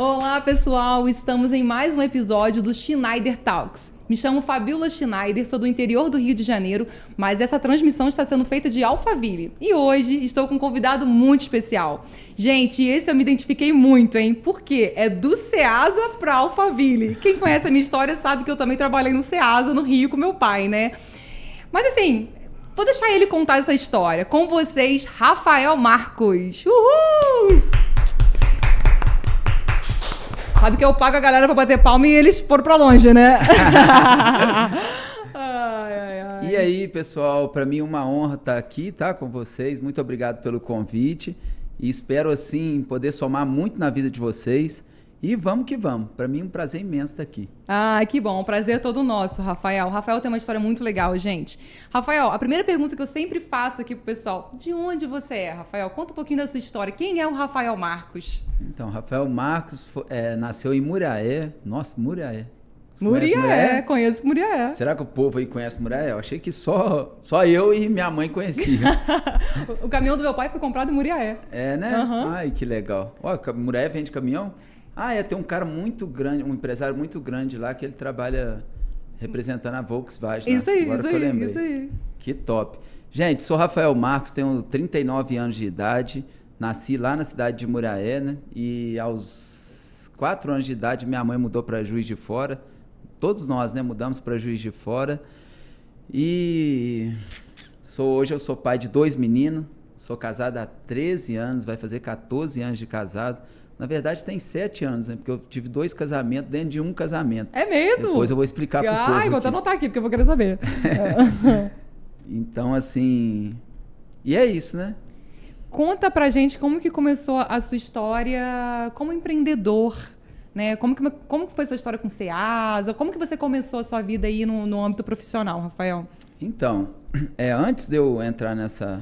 Olá, pessoal! Estamos em mais um episódio do Schneider Talks. Me chamo Fabiola Schneider, sou do interior do Rio de Janeiro, mas essa transmissão está sendo feita de Alphaville. E hoje estou com um convidado muito especial. Gente, esse eu me identifiquei muito, hein? Porque é do Ceasa para Alphaville. Quem conhece a minha história sabe que eu também trabalhei no Ceasa, no Rio, com meu pai, né? Mas assim, vou deixar ele contar essa história. Com vocês, Rafael Marcos. Uhul! Sabe que eu pago a galera pra bater palma e eles foram pra longe, né? E aí, pessoal, para mim é uma honra estar aqui, tá, com vocês. Muito obrigado pelo convite e espero, assim, poder somar muito na vida de vocês. E vamos que vamos. Para mim é um prazer imenso estar aqui. Ah, que bom. O prazer é todo nosso, Rafael. O Rafael tem uma história muito legal, gente. Rafael, a primeira pergunta que eu sempre faço aqui pro pessoal, de onde você é, Rafael? Conta um pouquinho da sua história. Quem é o Rafael Marcos? Então, Rafael Marcos nasceu em Muriaé. Nossa, Muriaé. Muriaé, conheço Muriaé. Será que o povo aí conhece Muriaé? Eu achei que só eu e minha mãe conheciam. O caminhão do meu pai foi comprado em Muriaé. É, né? Uhum. Ai, que legal. Ó, Muriaé vende caminhão? Tem um cara muito grande, um empresário muito grande lá que ele trabalha representando a Volkswagen. Isso aí, agora isso que eu aí, lembrei. isso aí. Que top. Gente, sou Rafael Marcos, tenho 39 anos de idade, nasci lá na cidade de Muriaé, né? E aos 4 anos de idade minha mãe mudou para Juiz de Fora. Todos nós, né, mudamos para Juiz de Fora. E hoje eu sou pai de 2 meninos, sou casado há 13 anos, vai fazer 14 anos de casado. Na verdade, tem 7 anos, né? Porque eu tive 2 casamentos dentro de um casamento. É mesmo? Depois eu vou explicar pro povo. Vou até anotar aqui, porque eu vou querer saber. Então, assim... E é isso, né? Conta pra gente como que começou a sua história como empreendedor, né? Como que foi sua história com o Ceasa? Como que você começou a sua vida aí no âmbito profissional, Rafael? Então, antes de eu entrar nessa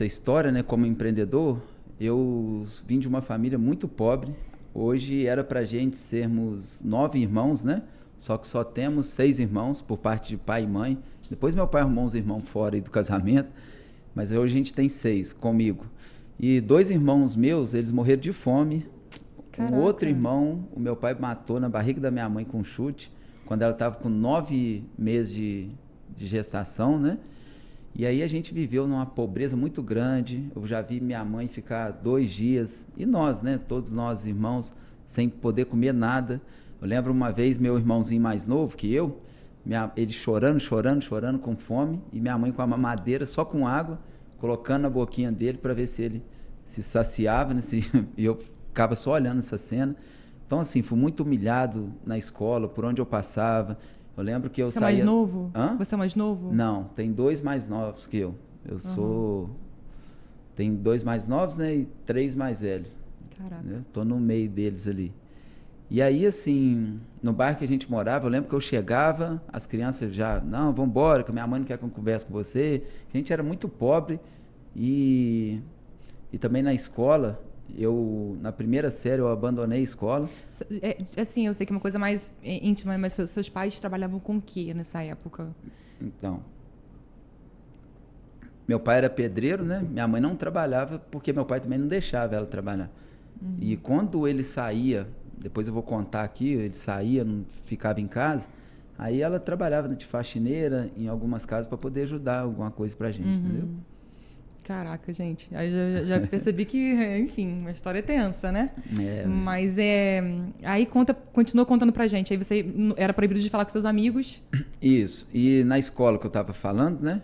história, né, como empreendedor... Eu vim de uma família muito pobre. Hoje era pra gente sermos 9 irmãos, né? Só que só temos 6 irmãos por parte de pai e mãe. Depois meu pai arrumou uns irmãos fora aí do casamento. Mas hoje a gente tem 6 comigo. E 2 irmãos meus, eles morreram de fome. Caraca. Um outro irmão, o meu pai matou na barriga da minha mãe com um chute. Quando ela estava com 9 meses de gestação, né? E aí a gente viveu numa pobreza muito grande. Eu já vi minha mãe ficar 2 dias, e nós, né, todos nós irmãos, sem poder comer nada. Eu lembro uma vez meu irmãozinho mais novo que eu, ele chorando com fome, e minha mãe com a mamadeira, só com água, colocando na boquinha dele para ver se ele se saciava, né, e eu ficava só olhando essa cena. Então, assim, fui muito humilhado na escola, por onde eu passava. Eu lembro que eu saía... Você é mais novo? Hã? Você é mais novo? Não, tem 2 mais novos que eu. Tem 2 mais novos, né? E 3 mais velhos. Caraca. Eu tô no meio deles ali. E aí, assim, no bairro que a gente morava, eu lembro que eu chegava, as crianças já... Não, vamos embora, que a minha mãe não quer que eu converse com você. A gente era muito pobre. E também na escola... na primeira série eu abandonei a escola. Assim, eu sei que é uma coisa mais íntima, mas seus pais trabalhavam com o que nessa época? Então, meu pai era pedreiro, né? Minha mãe não trabalhava porque meu pai também não deixava ela trabalhar. Uhum. E quando ele saía, depois eu vou contar aqui, ele saía, não ficava em casa, aí ela trabalhava de faxineira em algumas casas para poder ajudar alguma coisa pra gente, entendeu? Caraca, gente. Aí já percebi que, enfim, uma história tensa, né? Mas aí continua contando pra gente. Aí você era proibido de falar com seus amigos. Isso. E na escola que eu tava falando, né?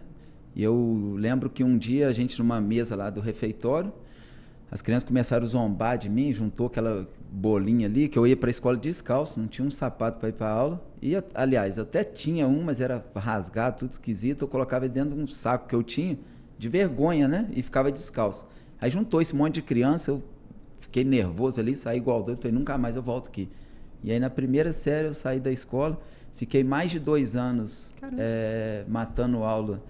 Eu lembro que um dia a gente numa mesa lá do refeitório, as crianças começaram a zombar de mim, juntou aquela bolinha ali, que eu ia pra escola descalço, não tinha um sapato para ir pra aula. E, aliás, até tinha um, mas era rasgado, tudo esquisito. Eu colocava ele dentro de um saco que eu tinha, de vergonha, né? E ficava descalço. Aí juntou esse monte de criança, eu fiquei nervoso ali, saí igual doido, falei, nunca mais eu volto aqui. E aí na primeira série eu saí da escola, fiquei mais de 2 anos matando aula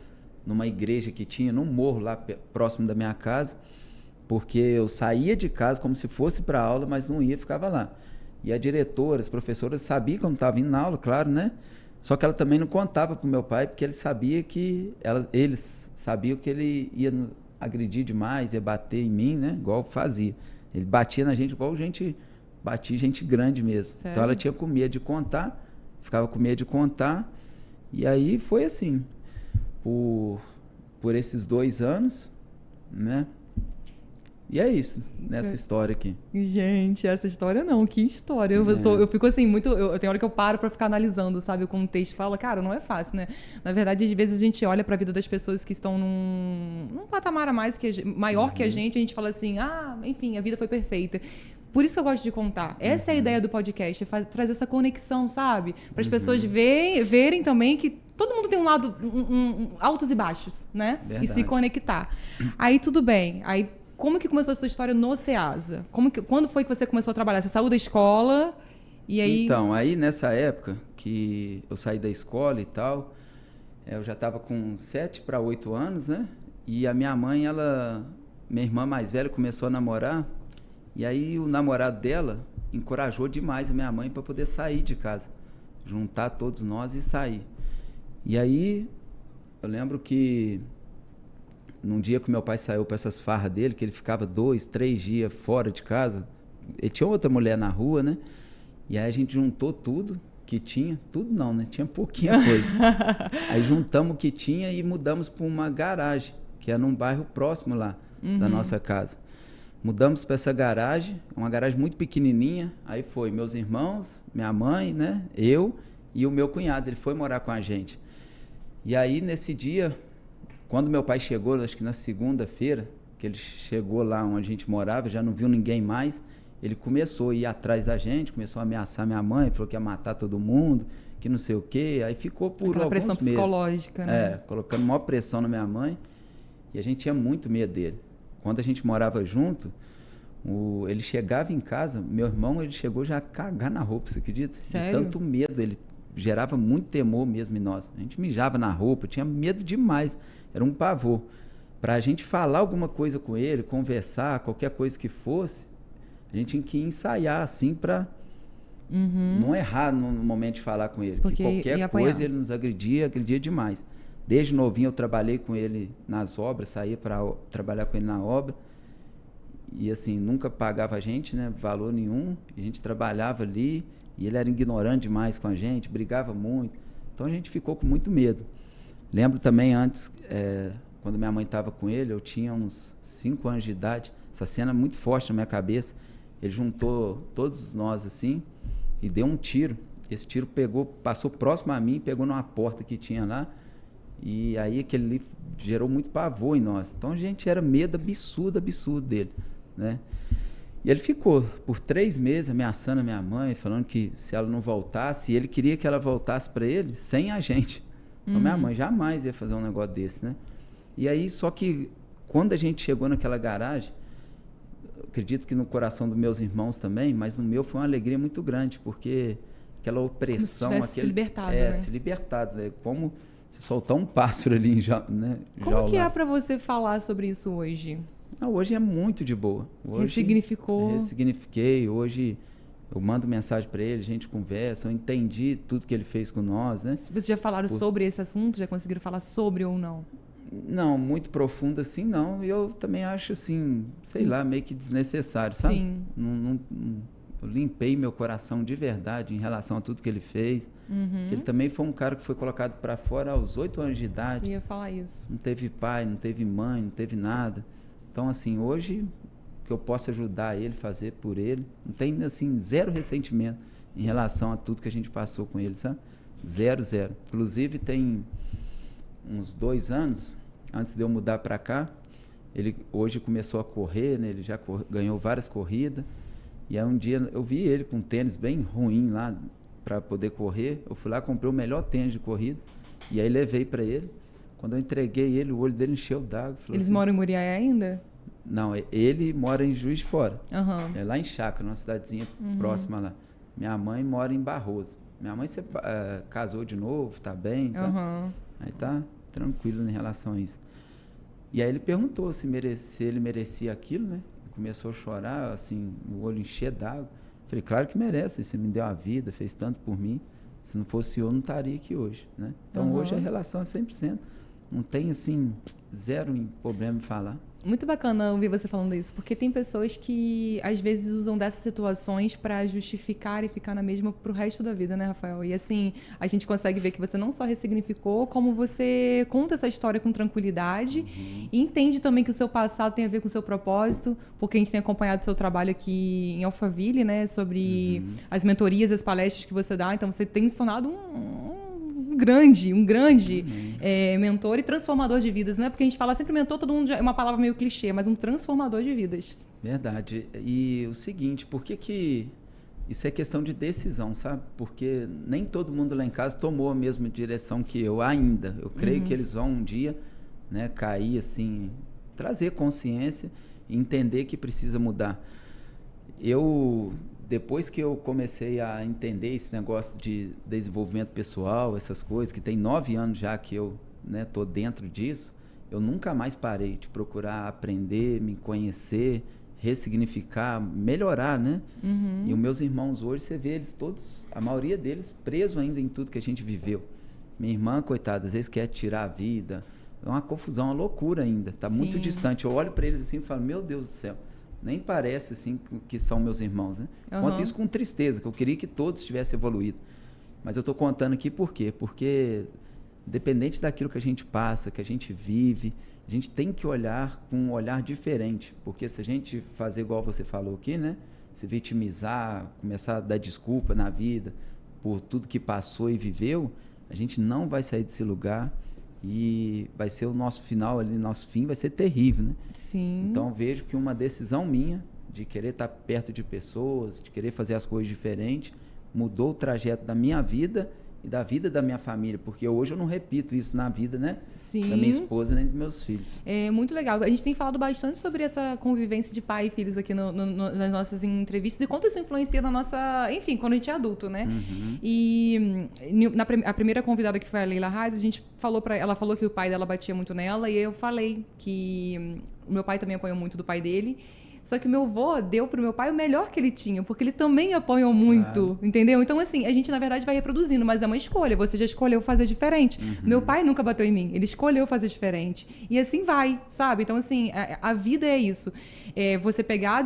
numa igreja que tinha, num morro lá próximo da minha casa, porque eu saía de casa como se fosse para aula, mas não ia, ficava lá. E a diretora, as professoras sabiam que eu não estava indo na aula, claro, né? Só que ela também não contava pro meu pai, porque ele sabia que eles sabiam que ele ia agredir demais, ia bater em mim, né? Igual fazia. Ele batia na gente igual gente batia gente grande mesmo. Sério? Então ela tinha com medo de contar, ficava com medo de contar. E aí foi assim, por esses 2 anos, né? E é isso, nessa história aqui. Gente, essa história não, que história. Eu fico assim, tem hora que eu paro pra ficar analisando, sabe, o contexto. Fala, cara, não é fácil, né? Na verdade, às vezes a gente olha pra vida das pessoas que estão num patamar a mais maior que a gente fala assim, enfim, a vida foi perfeita. Por isso que eu gosto de contar. Essa é a ideia do podcast, trazer essa conexão, sabe? Para as pessoas verem também que todo mundo tem um lado, altos e baixos, né? Verdade. E se conectar. Aí tudo bem. Aí como que começou a sua história no Ceasa? Quando foi que você começou a trabalhar? Você saiu da escola e aí... Então, aí nessa época que eu saí da escola e tal, eu já estava com 7 para 8 anos, né? E a minha mãe, minha irmã mais velha começou a namorar. E aí o namorado dela encorajou demais a minha mãe para poder sair de casa, juntar todos nós e sair. E aí eu lembro que num dia que meu pai saiu para essas farras dele, que ele ficava 2, 3 dias fora de casa, ele tinha outra mulher na rua, né? E aí a gente juntou tudo que tinha, tudo não, né? Tinha pouquinha coisa. Aí juntamos o que tinha e mudamos para uma garagem, que é num bairro próximo lá da nossa casa. Mudamos para essa garagem, uma garagem muito pequenininha. Aí foi meus irmãos, minha mãe, né? Eu e o meu cunhado. Ele foi morar com a gente. E aí, nesse dia, quando meu pai chegou, acho que na segunda-feira, que ele chegou lá onde a gente morava, já não viu ninguém mais, ele começou a ir atrás da gente, começou a ameaçar minha mãe, falou que ia matar todo mundo, que não sei o quê. Aí ficou por aquela alguns pressão meses. Psicológica, né? Colocando maior pressão na minha mãe. E a gente tinha muito medo dele. Quando a gente morava junto, ele chegava em casa, meu irmão, ele chegou já a cagar na roupa, você acredita? Sério? De tanto medo, ele gerava muito temor mesmo em nós. A gente mijava na roupa, tinha medo demais, era um pavor. Para a gente falar alguma coisa com ele, conversar, qualquer coisa que fosse, a gente tinha que ensaiar assim para não errar no momento de falar com ele. Porque qualquer coisa ele nos agredia demais. Desde novinho eu trabalhei com ele nas obras, saía para trabalhar com ele na obra. E assim, nunca pagava a gente, né, valor nenhum. A gente trabalhava ali e ele era ignorante demais com a gente, brigava muito. Então a gente ficou com muito medo. Lembro também antes, quando minha mãe estava com ele, eu tinha uns 5 anos de idade. Essa cena é muito forte na minha cabeça. Ele juntou todos nós assim e deu um tiro. Esse tiro passou próximo a mim, pegou numa porta que tinha lá. E aí aquele ali gerou muito pavor em nós. Então a gente era medo absurdo dele, né? E ele ficou por 3 meses ameaçando a minha mãe, falando que se ela não voltasse, ele queria que ela voltasse para ele sem a gente. Então minha mãe jamais ia fazer um negócio desse, né? E aí, só que quando a gente chegou naquela garagem, acredito que no coração dos meus irmãos também, mas no meu foi uma alegria muito grande, porque aquela opressão... Como se tivesse se libertado, né? Se libertado, né? Como... se soltar um pássaro ali, né? Como que é para você falar sobre isso hoje? Hoje é muito de boa. Ressignifiquei. Hoje eu mando mensagem para ele, a gente conversa, eu entendi tudo que ele fez com nós, né? Vocês já falaram sobre esse assunto? Já conseguiram falar sobre ou não? Não, muito profundo assim não. E eu também acho assim, sei lá, meio que desnecessário, sabe? Sim. Eu limpei meu coração de verdade em relação a tudo que ele fez. Ele também foi um cara que foi colocado para fora aos 8 anos de idade. Eu ia falar isso. Não teve pai, não teve mãe, não teve nada. Então, assim, hoje que eu posso ajudar ele, fazer por ele, não tem, assim, 0 ressentimento em relação a tudo que a gente passou com ele, sabe? 0. Inclusive, tem uns 2 anos, antes de eu mudar para cá, ele hoje começou a correr, né? Ele já ganhou várias corridas. E aí um dia eu vi ele com um tênis bem ruim lá para poder correr. Eu fui lá, comprei o melhor tênis de corrida e aí levei para ele. Quando eu entreguei ele, o olho dele encheu d'água. Eles assim, moram em Muriaé ainda? Não, ele mora em Juiz de Fora. Uhum. É lá em Chácara, numa cidadezinha próxima lá. Minha mãe mora em Barroso. Minha mãe casou de novo, tá bem, sabe? Aí tá tranquilo em relação a isso. E aí ele perguntou se ele merecia aquilo, né? Começou a chorar, assim, o olho encher d'água. Falei, claro que merece, você me deu a vida, fez tanto por mim. Se não fosse eu, não estaria aqui hoje, né? Então hoje a relação é 100%. Não tem, assim, zero problema em falar. Muito bacana ouvir você falando isso, porque tem pessoas que às vezes usam dessas situações para justificar e ficar na mesma pro resto da vida, né, Rafael? E assim, a gente consegue ver que você não só ressignificou, como você conta essa história com tranquilidade e entende também que o seu passado tem a ver com o seu propósito, porque a gente tem acompanhado o seu trabalho aqui em Alphaville, né, sobre as mentorias, as palestras que você dá, então você tem se tornado um grande mentor e transformador de vidas, né? Porque a gente fala sempre mentor, todo mundo é uma palavra meio clichê, mas um transformador de vidas. Verdade. E o seguinte, por que isso é questão de decisão, sabe? Porque nem todo mundo lá em casa tomou a mesma direção que eu ainda. Eu creio que eles vão um dia, né, cair assim, trazer consciência e entender que precisa mudar. Depois que eu comecei a entender esse negócio de desenvolvimento pessoal, essas coisas, que tem 9 anos já que eu, né, tô dentro disso, eu nunca mais parei de procurar aprender, me conhecer, ressignificar, melhorar, né? E os meus irmãos hoje, você vê eles todos, a maioria deles presos ainda em tudo que a gente viveu. Minha irmã, coitada, às vezes quer tirar a vida, é uma confusão, uma loucura ainda, tá muito distante. Eu olho para eles assim e falo, meu Deus do céu, nem parece assim que são meus irmãos, né? Conto isso com tristeza, que eu queria que todos tivessem evoluído. Mas eu estou contando aqui por quê? Porque, dependente daquilo que a gente passa, que a gente vive, a gente tem que olhar com um olhar diferente. Porque se a gente fazer igual você falou aqui, né? Se vitimizar, começar a dar desculpa na vida por tudo que passou e viveu, a gente não vai sair desse lugar. E vai ser o nosso final ali, nosso fim vai ser terrível, né? Sim. Então eu vejo que uma decisão minha de querer estar perto de pessoas, de querer fazer as coisas diferentes, mudou o trajeto da minha vida e da vida da minha família, porque hoje eu não repito isso na vida, né? Sim. Da minha esposa nem dos meus filhos. É muito legal. A gente tem falado bastante sobre essa convivência de pai e filhos aqui nas nossas entrevistas e quanto isso influencia na nossa... Enfim, quando a gente é adulto, né? E a primeira convidada, que foi a Leila Reis, ela falou que o pai dela batia muito nela e eu falei que o meu pai também apanhou muito do pai dele. Só que o meu avô deu pro meu pai o melhor que ele tinha, porque ele também apanhou muito, entendeu? Então, assim, a gente, na verdade, vai reproduzindo, mas é uma escolha. Você já escolheu fazer diferente. Meu pai nunca bateu em mim, ele escolheu fazer diferente. E assim vai, sabe? Então, assim, a vida é isso. É você pegar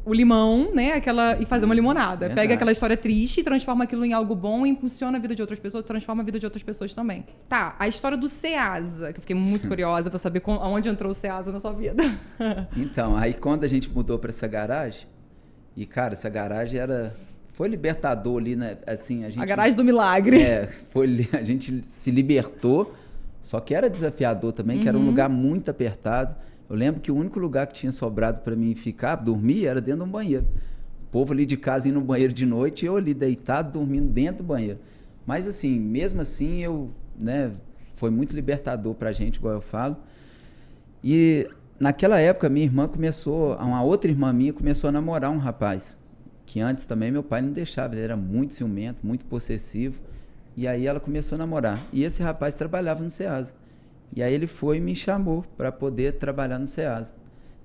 o limão, né, e fazer uma limonada. Verdade. Pega aquela história triste e transforma aquilo em algo bom e impulsiona a vida de outras pessoas, transforma a vida de outras pessoas também. Tá, a história do Ceasa, que eu fiquei muito curiosa pra saber aonde entrou o Ceasa na sua vida. Então, aí quando a gente mudou para essa garagem, e cara, essa garagem foi libertador ali, né? Assim, a garagem do milagre. A gente se libertou, só que era desafiador também, que era um lugar muito apertado. Eu lembro que o único lugar que tinha sobrado para mim ficar, dormir, era dentro de um banheiro. O povo ali de casa indo no banheiro de noite, e eu ali deitado, dormindo dentro do banheiro. Mas assim, mesmo assim, foi muito libertador pra gente, igual eu falo. E naquela época, uma outra irmã minha começou a namorar um rapaz, que antes também meu pai não deixava, ele era muito ciumento, muito possessivo, e aí ela começou a namorar. E esse rapaz trabalhava no Ceasa. E aí ele foi e me chamou para poder trabalhar no Ceasa.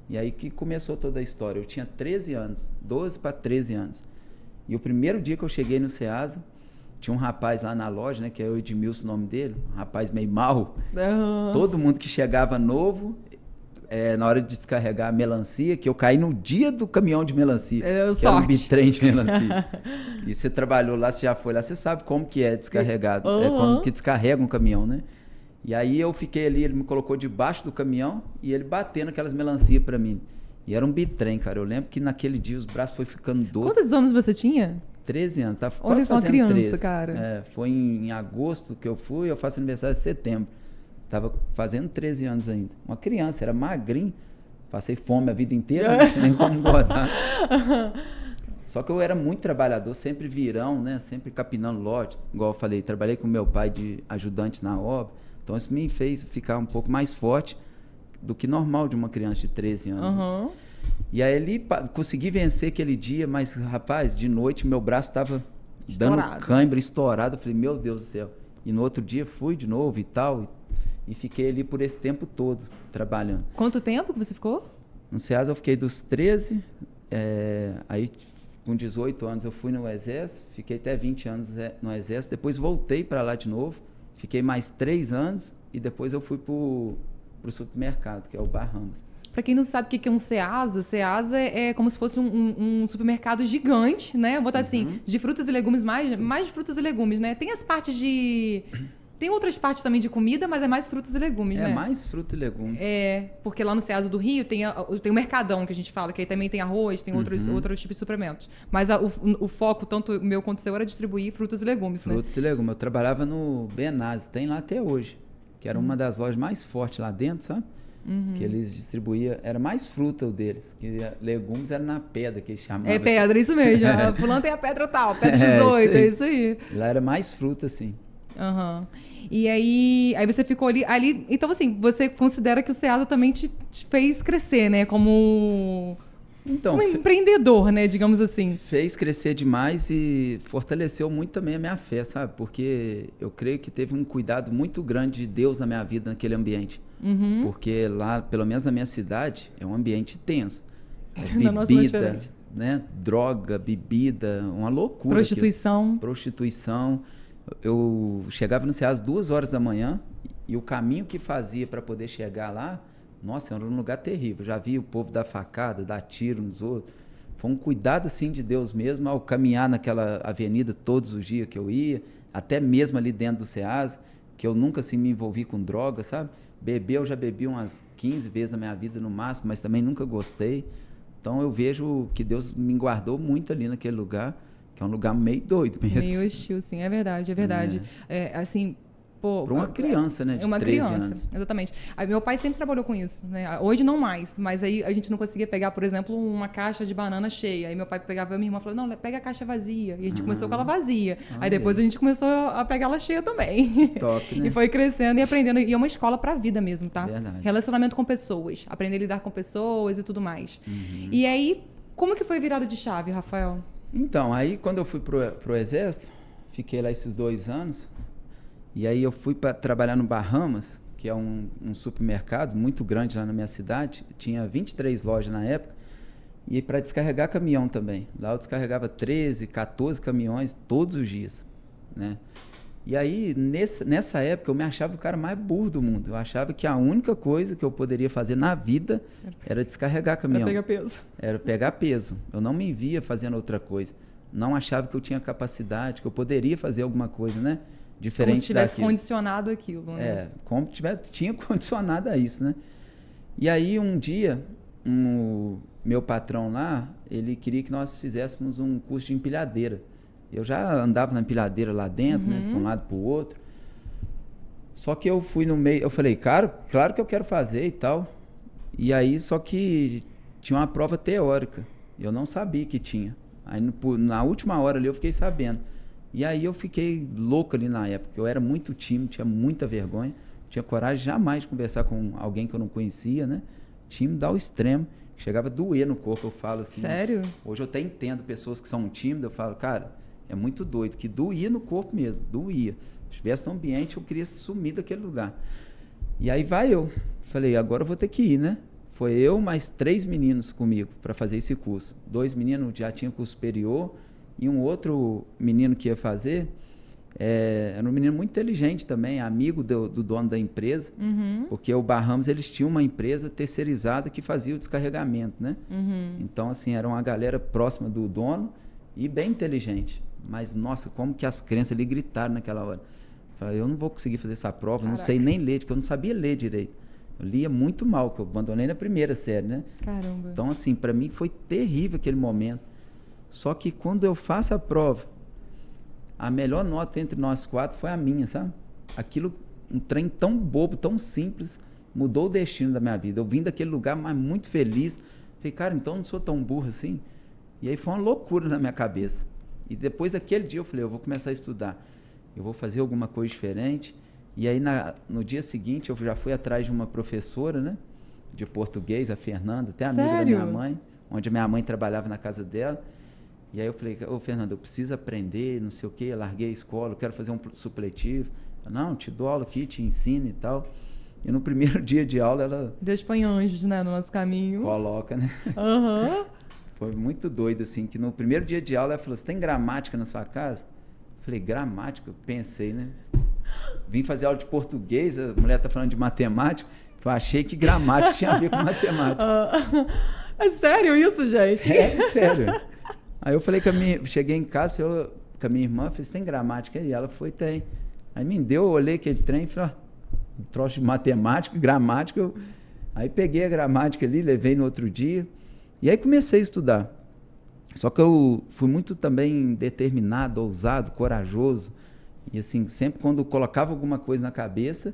E aí que começou toda a história. Eu tinha 13 anos, 12 para 13 anos. E o primeiro dia que eu cheguei no Ceasa, tinha um rapaz lá na loja, né, que é o Edmilson, o nome dele, um rapaz meio mau. Todo mundo que chegava novo, na hora de descarregar a melancia, que eu caí no dia do caminhão de melancia. Que era um bitrem de melancia. E você trabalhou lá, você já foi lá, você sabe como que é descarregado, como que descarrega um caminhão, né? E aí eu fiquei ali, ele me colocou debaixo do caminhão e ele batendo aquelas melancias pra mim. E era um bitrem, cara. Eu lembro que naquele dia os braços foi ficando doces. Quantos anos você tinha? 13 anos. Tava Olha, quase só uma fazendo criança, 13. cara. Foi em agosto que eu fui, eu faço aniversário em setembro. Tava fazendo 13 anos ainda. Uma criança, era magrinho. Passei fome a vida inteira, não tinha nem como engordar. Só que eu era muito trabalhador, sempre virão, né? Sempre capinando lote. Igual eu falei, trabalhei com meu pai de ajudante na obra. Então isso me fez ficar um pouco mais forte do que normal de uma criança de 13 anos. E aí ele consegui vencer aquele dia, mas rapaz, de noite meu braço estava dando cãibra, estourado. Eu falei, meu Deus do céu. E no outro dia fui de novo e tal. E fiquei ali por esse tempo todo, trabalhando. Quanto tempo que você ficou? No Ceasa eu fiquei dos 13, aí com 18 anos eu fui no Exército, fiquei até 20 anos no Exército, depois voltei para lá de novo, fiquei mais 3 anos e depois eu fui pro supermercado, que é o Bahamas. Para quem não sabe o que é um Ceasa, Ceasa é como se fosse um supermercado gigante, né? Vou botar assim, de frutas e legumes, mais de frutas e legumes, né? Tem as partes de... Tem outras partes também de comida, mas é mais frutas e legumes, né? É mais fruta e legumes. Porque lá no Ceasa do Rio tem o Mercadão, que a gente fala, que aí também tem arroz, tem outros tipos de suplementos. Mas o foco, tanto o meu quanto o seu, era distribuir frutas e legumes, né? Frutas e legumes. Eu trabalhava no Benaz, tem lá até hoje, que era uma das lojas mais fortes lá dentro, sabe? Que eles distribuíam, era mais fruta o deles, que legumes era na pedra que eles chamavam. É pedra, isso mesmo. Fulano tem a pedra tal, pedra 18, é isso aí. Lá era mais fruta, assim. E aí você ficou ali. Então, assim, você considera que o Ceasa também te fez crescer, né? Como empreendedor, né? Digamos assim. Fez crescer demais e fortaleceu muito também a minha fé, sabe? Porque eu creio que teve um cuidado muito grande de Deus na minha vida, naquele ambiente. Porque lá, pelo menos na minha cidade, é um ambiente tenso. Bebida, né? Droga, bebida, uma loucura. Prostituição. Eu chegava no Ceasa às 2h da manhã e o caminho que fazia para poder chegar lá, nossa, era um lugar terrível. Já vi o povo dar facada, dar tiro nos outros. Foi um cuidado, assim, de Deus mesmo ao caminhar naquela avenida todos os dias que eu ia, até mesmo ali dentro do Ceasa, que eu nunca, assim, me envolvi com droga, sabe? Beber, eu já bebi umas 15 vezes na minha vida no máximo, mas também nunca gostei. Então eu vejo que Deus me guardou muito ali naquele lugar, que é um lugar meio doido mesmo. Meio hostil, sim, é verdade. Assim, pô... Para uma criança, né, de 13 anos. Exatamente. Aí, meu pai sempre trabalhou com isso, né? Hoje não mais, mas aí a gente não conseguia pegar, por exemplo, uma caixa de banana cheia. Aí meu pai pegava, minha irmã falou, não, pega a caixa vazia. E a gente começou com ela vazia. Aí depois a gente começou a pegar ela cheia também. Top, né? E foi crescendo e aprendendo. E é uma escola pra vida mesmo, tá? Verdade. Relacionamento com pessoas. Aprender a lidar com pessoas e tudo mais. E aí, como que foi a virada de chave, Rafael? Então, aí quando eu fui pro Exército, fiquei lá esses 2 anos, e aí eu fui para trabalhar no Bahamas, que é um supermercado muito grande lá na minha cidade, tinha 23 lojas na época, e para descarregar caminhão também. Lá eu descarregava 13, 14 caminhões todos os dias, né? E aí, nessa época, eu me achava o cara mais burro do mundo. Eu achava que a única coisa que eu poderia fazer na vida era descarregar caminhão. Era pegar peso. Era pegar peso. Eu não me via fazendo outra coisa. Não achava que eu tinha capacidade, que eu poderia fazer alguma coisa, né? Diferente como se tivesse daquilo. Condicionado aquilo, né? Como tinha condicionado a isso, né? E aí, um dia, meu patrão lá, ele queria que nós fizéssemos um curso de empilhadeira. Eu já andava na empilhadeira lá dentro, né? De um lado para o outro. Só que eu fui no meio, eu falei, claro que eu quero fazer e tal. E aí, só que tinha uma prova teórica. Eu não sabia que tinha. Aí, na última hora ali, eu fiquei sabendo. E aí, eu fiquei louco ali na época. Eu era muito tímido, tinha muita vergonha. Tinha coragem jamais de conversar com alguém que eu não conhecia, né? Tímido ao extremo. Chegava a doer no corpo, eu falo assim. Sério? Hoje eu até entendo pessoas que são tímidas, eu falo, cara, é muito doido, que doía no corpo mesmo, doía. Se estivesse no ambiente, eu queria sumir daquele lugar. E aí eu. Falei, agora eu vou ter que ir, né? Foi eu mais 3 meninos comigo para fazer esse curso. 2 meninos já tinham curso superior e um outro menino que ia fazer, era um menino muito inteligente também, amigo do dono da empresa, porque o Bahamas, eles tinham uma empresa terceirizada que fazia o descarregamento, né? Então, assim, era uma galera próxima do dono e bem inteligente. Mas, nossa, como que as crianças ali gritaram naquela hora. Falei, eu não vou conseguir fazer essa prova, não sei nem ler, porque eu não sabia ler direito. Eu lia muito mal, que eu abandonei na primeira série, né? Caramba. Então, assim, para mim foi terrível aquele momento. Só que quando eu faço a prova, a melhor nota entre nós 4 foi a minha, sabe? Aquilo, um trem tão bobo, tão simples, mudou o destino da minha vida. Eu vim daquele lugar, mas muito feliz. Falei, cara, então eu não sou tão burro assim? E aí foi uma loucura na minha cabeça. E depois daquele dia eu falei, eu vou começar a estudar. Eu vou fazer alguma coisa diferente. E aí no dia seguinte eu já fui atrás de uma professora, né? De português, a Fernanda, até amiga da minha mãe, onde a minha mãe trabalhava na casa dela. E aí eu falei, Fernanda, eu preciso aprender, não sei o quê, eu larguei a escola, eu quero fazer um supletivo. Não, te dou aula aqui, te ensino e tal. E no primeiro dia de aula ela... Deus põe anjos, né, no nosso caminho. Coloca, né? Foi muito doido, assim, que no primeiro dia de aula ela falou, você tem gramática na sua casa? Eu falei, gramática? Eu pensei, né? vim fazer aula de português, a mulher tá falando de matemática, eu achei que gramática tinha a ver com matemática. É sério isso, gente? Sério. Aí eu falei cheguei em casa, falei, com a minha irmã, falei, você tem gramática aí? Ela foi, tem. Aí me deu, eu olhei aquele trem e falei, um troço de matemática, gramática. Aí peguei a gramática ali, levei no outro dia, e aí comecei a estudar. Só que eu fui muito também determinado, ousado, corajoso, e assim, sempre quando eu colocava alguma coisa na cabeça,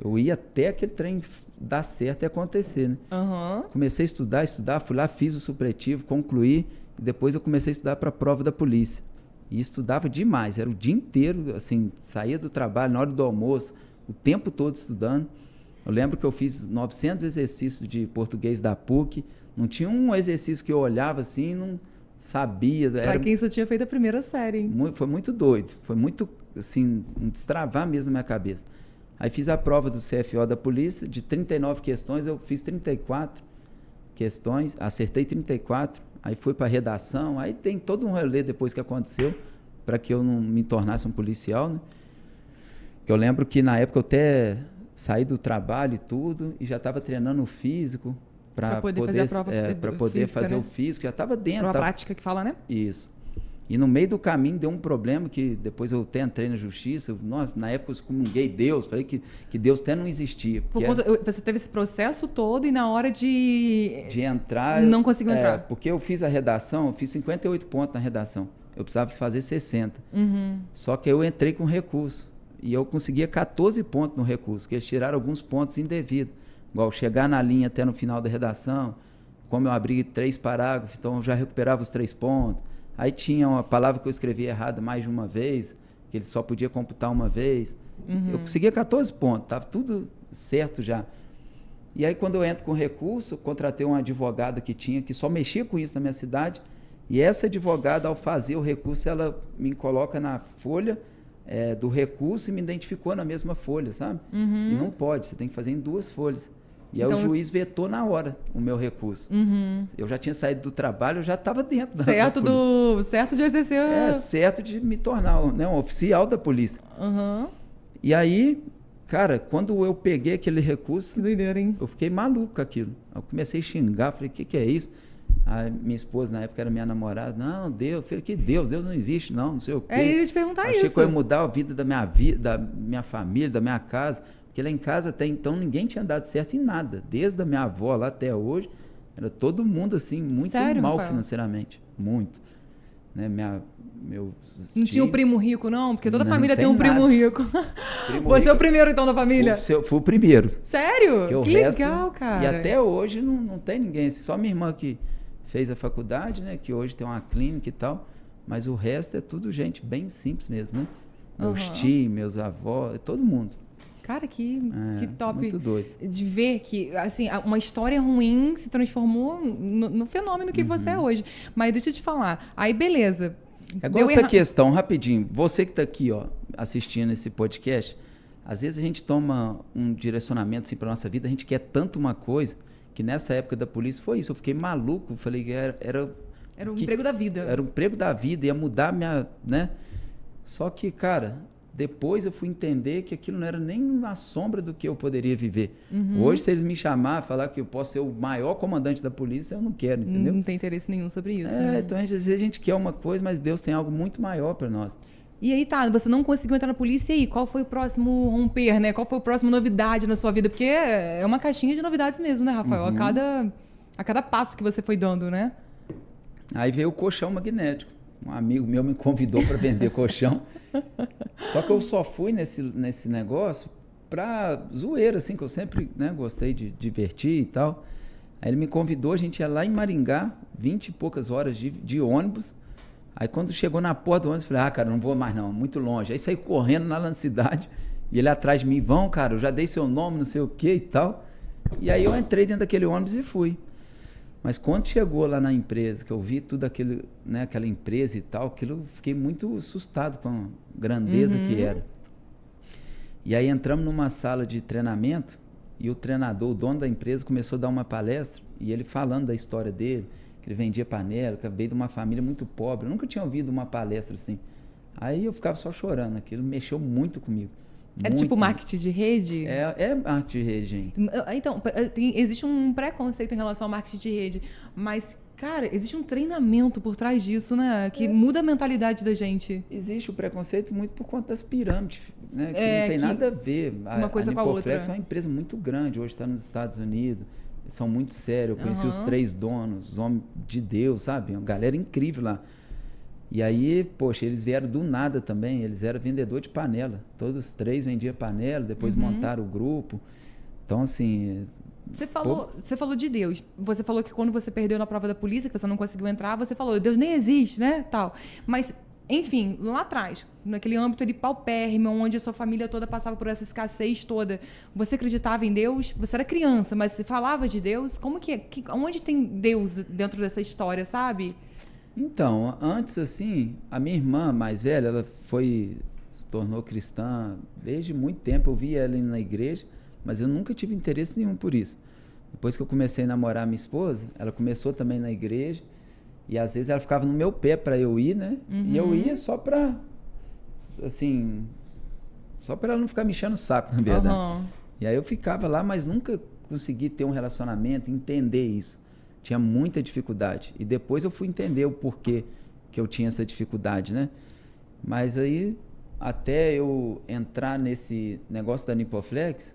eu ia até aquele trem dar certo e acontecer, né? Uhum. Comecei a estudar, fui lá, fiz o supletivo, concluí, e depois eu comecei a estudar para a prova da polícia. E estudava demais, era o dia inteiro, assim, saía do trabalho, na hora do almoço, o tempo todo estudando. Eu lembro que eu fiz 900 exercícios de português da PUC, não tinha um exercício que eu olhava assim e não sabia. Para quem só tinha feito a primeira série, hein? Foi muito doido, foi muito, assim, um destravar mesmo na minha cabeça. Aí fiz a prova do CFO da polícia, de 39 questões, eu fiz 34 questões, acertei 34, aí fui para a redação, aí tem todo um rolê depois que aconteceu, para que eu não me tornasse um policial, né? Eu lembro que na época eu até saí do trabalho e tudo, e já estava treinando o físico, para poder fazer a prova para poder física, fazer, né? O físico, já estava dentro. A prática que fala, né? Isso. E no meio do caminho deu um problema que depois eu até entrei na justiça. Nossa, na época eu excomunguei Deus, falei que Deus até não existia. Você teve esse processo todo e na hora de entrar... Não conseguiu entrar. Porque eu fiz a redação, eu fiz 58 pontos na redação. Eu precisava fazer 60. Uhum. Só que eu entrei com recurso. E eu conseguia 14 pontos no recurso, que eles tiraram alguns pontos indevidos. Igual chegar na linha até no final da redação, como eu abri 3 parágrafos, então eu já recuperava os 3 pontos. Aí tinha uma palavra que eu escrevi errada mais de uma vez, que ele só podia computar uma vez. Uhum. Eu conseguia 14 pontos, estava tudo certo já. E aí quando eu entro com recurso, eu contratei uma advogada que só mexia com isso na minha cidade, e essa advogada, ao fazer o recurso, ela me coloca na folha do recurso e me identificou na mesma folha, sabe? Uhum. E não pode, você tem que fazer em 2 folhas. E aí então, o juiz vetou na hora o meu recurso. Uhum. Eu já tinha saído do trabalho, eu já estava dentro da polícia. Certo de exercer... certo de me tornar um oficial da polícia. Uhum. E aí, cara, quando eu peguei aquele recurso... Que doideira, hein? Eu fiquei maluco com aquilo. Eu comecei a xingar, falei, o que é isso? A minha esposa, na época, era minha namorada. Não, Deus. Eu falei, que Deus? Deus não existe, não sei o quê. Eu ia te perguntar Achei que eu ia mudar a vida da minha família, da minha casa. Porque lá em casa, até então, ninguém tinha dado certo em nada. Desde a minha avó lá até hoje, era todo mundo, assim, muito mal financeiramente. Muito. Né? Não tinha o primo rico, não? Porque toda família tem um primo rico. Você é o primeiro, então, da família? Fui o primeiro. Sério? Que legal, cara. E até hoje não tem ninguém. Só minha irmã que fez a faculdade, né? Que hoje tem uma clínica e tal. Mas o resto é tudo gente bem simples mesmo, né? Meus tios, meus avós, todo mundo. Cara, que top. Muito doido. De ver que, assim, uma história ruim se transformou no fenômeno que você é hoje. Mas deixa eu te falar. Aí, beleza. Agora essa questão, rapidinho. Você que está aqui, ó, assistindo esse podcast, às vezes a gente toma um direcionamento assim, para nossa vida, a gente quer tanto uma coisa, que nessa época da polícia foi isso. Eu fiquei maluco. Falei que era o emprego da vida. Era o emprego da vida, ia mudar minha... né? Só que, cara... Depois eu fui entender que aquilo não era nem uma sombra do que eu poderia viver. Uhum. Hoje, se eles me chamarem, falar que eu posso ser o maior comandante da polícia, eu não quero, entendeu? Não tem interesse nenhum sobre isso. Né? Então às vezes a gente quer uma coisa, mas Deus tem algo muito maior para nós. E aí tá, você não conseguiu entrar na polícia, e aí? Qual foi o próximo romper, né? Qual foi a próxima novidade na sua vida? Porque é uma caixinha de novidades mesmo, né, Rafael? Uhum. A cada passo que você foi dando, né? Aí veio o colchão magnético. Um amigo meu me convidou para vender colchão. Só que eu só fui nesse negócio pra zoeira, assim, que eu sempre, né, gostei de divertir e tal. Aí ele me convidou, a gente ia lá em Maringá, 20 e poucas horas de ônibus. Aí quando chegou na porta do ônibus, eu falei, cara, não vou mais não, muito longe. Aí saí correndo lá na cidade, e ele atrás de mim, vão, cara, eu já dei seu nome, não sei o que e tal. E aí eu entrei dentro daquele ônibus e fui. Mas quando chegou lá na empresa, que eu vi tudo aquilo, né, aquela empresa e tal, aquilo, eu fiquei muito assustado com a grandeza que era. E aí entramos numa sala de treinamento e o treinador, o dono da empresa, começou a dar uma palestra e ele falando da história dele, que ele vendia panela, que veio de uma família muito pobre. Eu nunca tinha ouvido uma palestra assim. Aí eu ficava só chorando, aquilo mexeu muito comigo. É tipo marketing de rede? É marketing de rede, gente. Então, existe um preconceito em relação ao marketing de rede, mas, cara, existe um treinamento por trás disso, né? Que muda a mentalidade da gente. Existe o preconceito muito por conta das pirâmides, né? Que não tem nada a ver. Uma coisa com a outra. A Nipoflex é uma empresa muito grande, hoje está nos Estados Unidos, eles são muito sérios. Eu conheci os 3 donos, os homens de Deus, sabe? Uma galera incrível lá. E aí, poxa, eles vieram do nada também, eles eram vendedor de panela. Todos os 3 vendiam panela, depois montaram o grupo. Então, assim... Você falou de Deus. Você falou que quando você perdeu na prova da polícia, que você não conseguiu entrar, você falou, Deus nem existe, né? Tal. Mas, enfim, lá atrás, naquele âmbito ali paupérrimo, onde a sua família toda passava por essa escassez toda, você acreditava em Deus? Você era criança, mas você falava de Deus? Como que é? Onde tem Deus dentro dessa história, sabe? Então, antes, assim, a minha irmã mais velha, ela se tornou cristã desde muito tempo. Eu via ela indo na igreja, mas eu nunca tive interesse nenhum por isso. Depois que eu comecei a namorar minha esposa, ela começou também na igreja, e às vezes ela ficava no meu pé para eu ir, né? E eu ia só para, assim, só para ela não ficar me enchendo o saco, na verdade. E aí eu ficava lá, mas nunca consegui ter um relacionamento, entender isso. Tinha muita dificuldade. E depois eu fui entender o porquê que eu tinha essa dificuldade, né? Mas aí, até eu entrar nesse negócio da Nipoflex,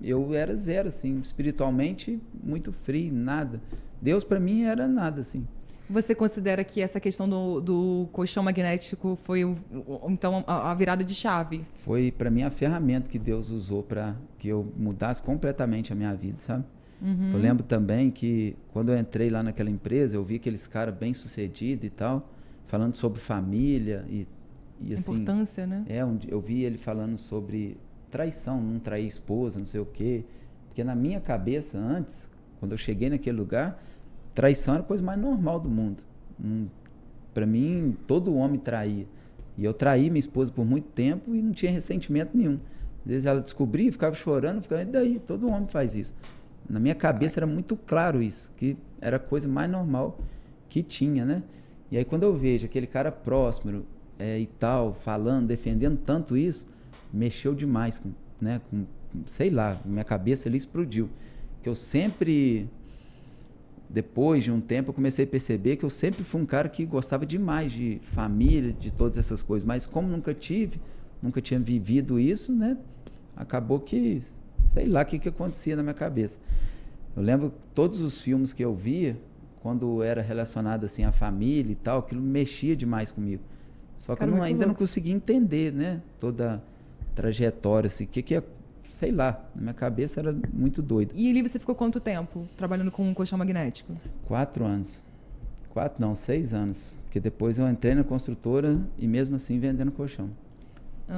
eu era zero, assim, espiritualmente muito frio, nada. Deus para mim era nada, assim. Você considera que essa questão do colchão magnético foi, então, a virada de chave? Foi, para mim, a ferramenta que Deus usou para que eu mudasse completamente a minha vida, sabe? Eu lembro também que quando eu entrei lá naquela empresa, eu vi aqueles caras bem sucedidos e tal, falando sobre família e assim... Importância, né? Eu vi ele falando sobre traição, não trair esposa, não sei o quê. Porque na minha cabeça, antes, quando eu cheguei naquele lugar, traição era a coisa mais normal do mundo. Para mim, todo homem traía. E eu traí minha esposa por muito tempo e não tinha ressentimento nenhum. Às vezes ela descobria, ficava chorando, ficava, e daí? Todo homem faz isso. Na minha cabeça era muito claro isso, que era a coisa mais normal que tinha, né? E aí quando eu vejo aquele cara próspero e tal, falando, defendendo tanto isso, mexeu demais, né? Sei lá, minha cabeça ali explodiu. Que eu sempre, depois de um tempo, eu comecei a perceber que eu sempre fui um cara que gostava demais de família, de todas essas coisas, mas como nunca tinha vivido isso, né? Acabou que... sei lá o que acontecia na minha cabeça. Eu lembro todos os filmes que eu via, quando era relacionado assim à família e tal, aquilo mexia demais comigo. Só que eu ainda não conseguia entender, né? Toda a trajetória, assim, sei lá, na minha cabeça era muito doido. E ali você ficou quanto tempo trabalhando com um colchão magnético? 4 anos. 6 anos. Porque depois eu entrei na construtora e mesmo assim vendendo colchão.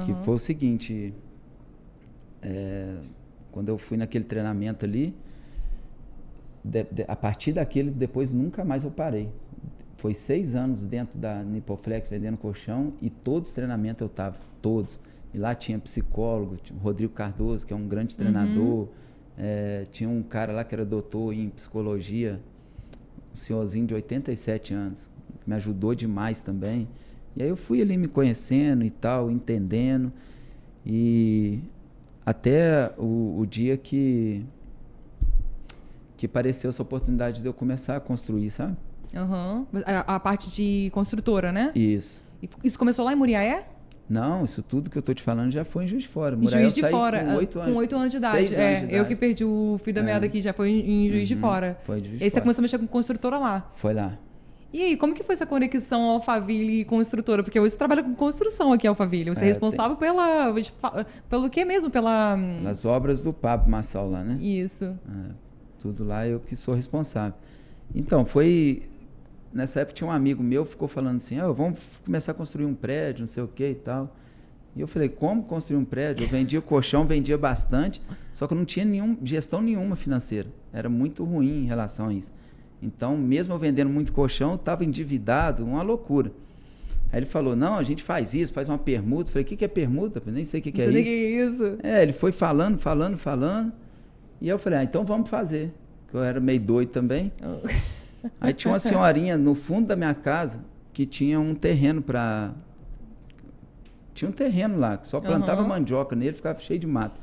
Que foi o seguinte... quando eu fui naquele treinamento ali, a partir daquele, depois nunca mais eu parei. Foi 6 anos dentro da Nipoflex vendendo colchão e todos os treinamentos eu estava, todos. E lá tinha psicólogo, tinha o Rodrigo Cardoso, que é um grande treinador, tinha um cara lá que era doutor em psicologia, um senhorzinho de 87 anos, que me ajudou demais também. E aí eu fui ali me conhecendo e tal, entendendo, e... até o dia que apareceu essa oportunidade de eu começar a construir, sabe? A parte de construtora, né? Isso. Isso começou lá em Muriaé? Não, isso tudo que eu tô te falando já foi em Juiz de Fora. Em Juiz de Fora, com 8 anos de idade. 6 anos de idade. Eu que perdi o fio da meada aqui, já foi em Juiz de Fora. Foi em Juiz de Fora. Aí você Fora. começou a mexer com construtora lá? Foi lá. E aí, como que foi essa conexão Alphaville e construtora? Porque hoje você trabalha com construção aqui, Alphaville. Você é responsável pelo que mesmo? Pelas obras do Pablo Massal lá, né? Isso. Tudo lá eu que sou responsável. Então, nessa época tinha um amigo meu que ficou falando assim, vamos começar a construir um prédio, não sei o que e tal. E eu falei, como construir um prédio? Eu vendia colchão, vendia bastante, só que eu não tinha gestão nenhuma financeira. Era muito ruim em relação a isso. Então, mesmo eu vendendo muito colchão, eu estava endividado, uma loucura. Aí ele falou, não, a gente faz isso, faz uma permuta. Eu falei, o que é permuta? Eu nem sei o que é isso. Não sei o que é isso. Ele foi falando. E eu falei, então vamos fazer. Eu era meio doido também. Aí tinha uma senhorinha no fundo da minha casa que tinha um terreno tinha um terreno lá, que só plantava mandioca nele, ficava cheio de mato.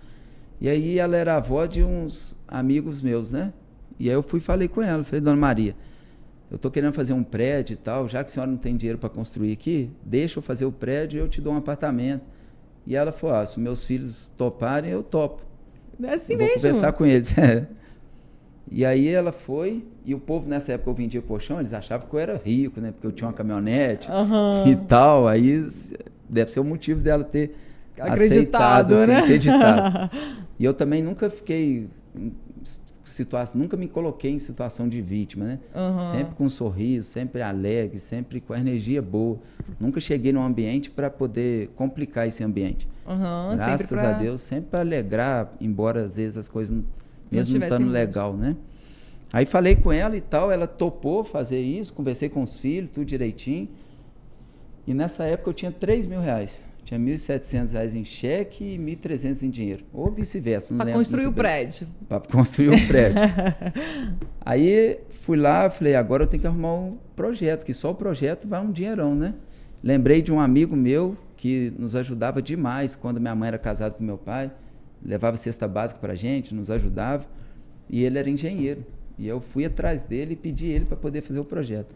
E aí ela era avó de uns amigos meus, né? E aí eu fui e falei com ela, falei, dona Maria, eu tô querendo fazer um prédio e tal, já que a senhora não tem dinheiro para construir aqui, deixa eu fazer o prédio e eu te dou um apartamento. E ela falou, se meus filhos toparem, eu topo. É assim eu vou mesmo. conversar com eles. E aí ela foi, e o povo nessa época eu vendia colchão, eles achavam que eu era rico, né? Porque eu tinha uma caminhonete e tal, aí deve ser o motivo dela ter acreditado, aceitado, né? assim, acreditado. E eu também nunca fiquei nunca me coloquei em situação de vítima, né? Sempre com um sorriso, sempre alegre, sempre com a energia boa. Nunca cheguei num ambiente para poder complicar esse ambiente. Graças a Deus, sempre para alegrar, embora às vezes as coisas mesmo não estando legal, né? Aí falei com ela e tal, ela topou fazer isso, conversei com os filhos, tudo direitinho. E nessa época eu tinha R$3.000. Tinha R$1.700 em cheque e R$1.300 em dinheiro. Ou vice-versa. Para construir o prédio. Para construir o prédio. Aí fui lá, falei, agora eu tenho que arrumar um projeto, que só o projeto vai um dinheirão, né? Lembrei de um amigo meu que nos ajudava demais quando minha mãe era casada com meu pai. Levava cesta básica pra gente, nos ajudava. E ele era engenheiro. E eu fui atrás dele e pedi ele para poder fazer o projeto.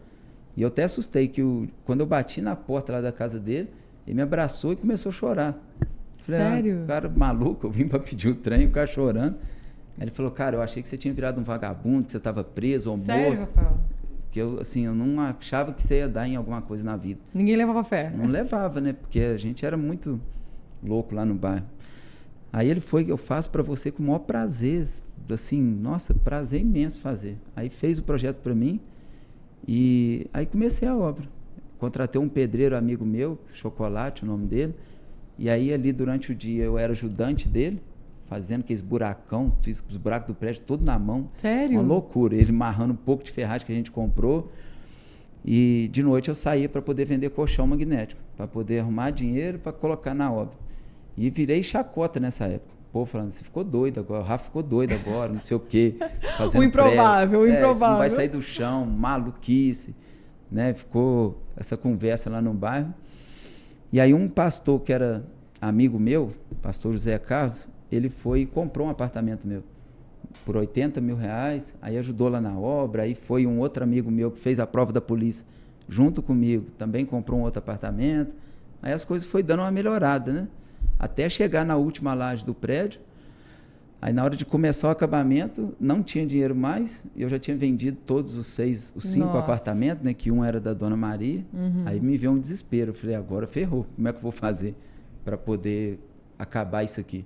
E eu até assustei que quando eu bati na porta lá da casa dele, ele me abraçou e começou a chorar. Falei, sério? Cara maluco, eu vim para pedir o trem, o cara chorando. Aí ele falou, cara, eu achei que você tinha virado um vagabundo, que você estava preso ou sério, morto. Rafael? Que eu, assim, eu não achava que você ia dar em alguma coisa na vida. Ninguém levava fé? Não levava, né? Porque a gente era muito louco lá no bairro. Aí ele foi, eu faço para você com o maior prazer, assim, nossa, prazer imenso fazer. Aí fez o projeto para mim e aí comecei a obra. Contratei um pedreiro amigo meu, Chocolate, o nome dele, e aí ali durante o dia eu era ajudante dele, fazendo aqueles buracão, fiz os buracos do prédio todo na mão. Sério? Uma loucura, ele amarrando um pouco de ferragem que a gente comprou. E de noite eu saía para poder vender colchão magnético, para poder arrumar dinheiro para colocar na obra. E virei chacota nessa época. O povo falando, você ficou doido agora, o Rafa ficou doido agora, não sei o quê. O improvável, o improvável. Você não vai sair do chão, maluquice. Né? Ficou essa conversa lá no bairro. E aí um pastor que era amigo meu, pastor José Carlos, ele foi e comprou um apartamento meu por R$80.000, aí ajudou lá na obra. Aí foi um outro amigo meu que fez a prova da polícia junto comigo, também comprou um outro apartamento. Aí as coisas foi dando uma melhorada, né? Até chegar na última laje do prédio. Aí na hora de começar o acabamento, não tinha dinheiro mais, eu já tinha vendido todos os 5 apartamentos, né, que um era da Dona Maria. Aí me veio um desespero, eu falei, agora ferrou, como é que eu vou fazer para poder acabar isso aqui?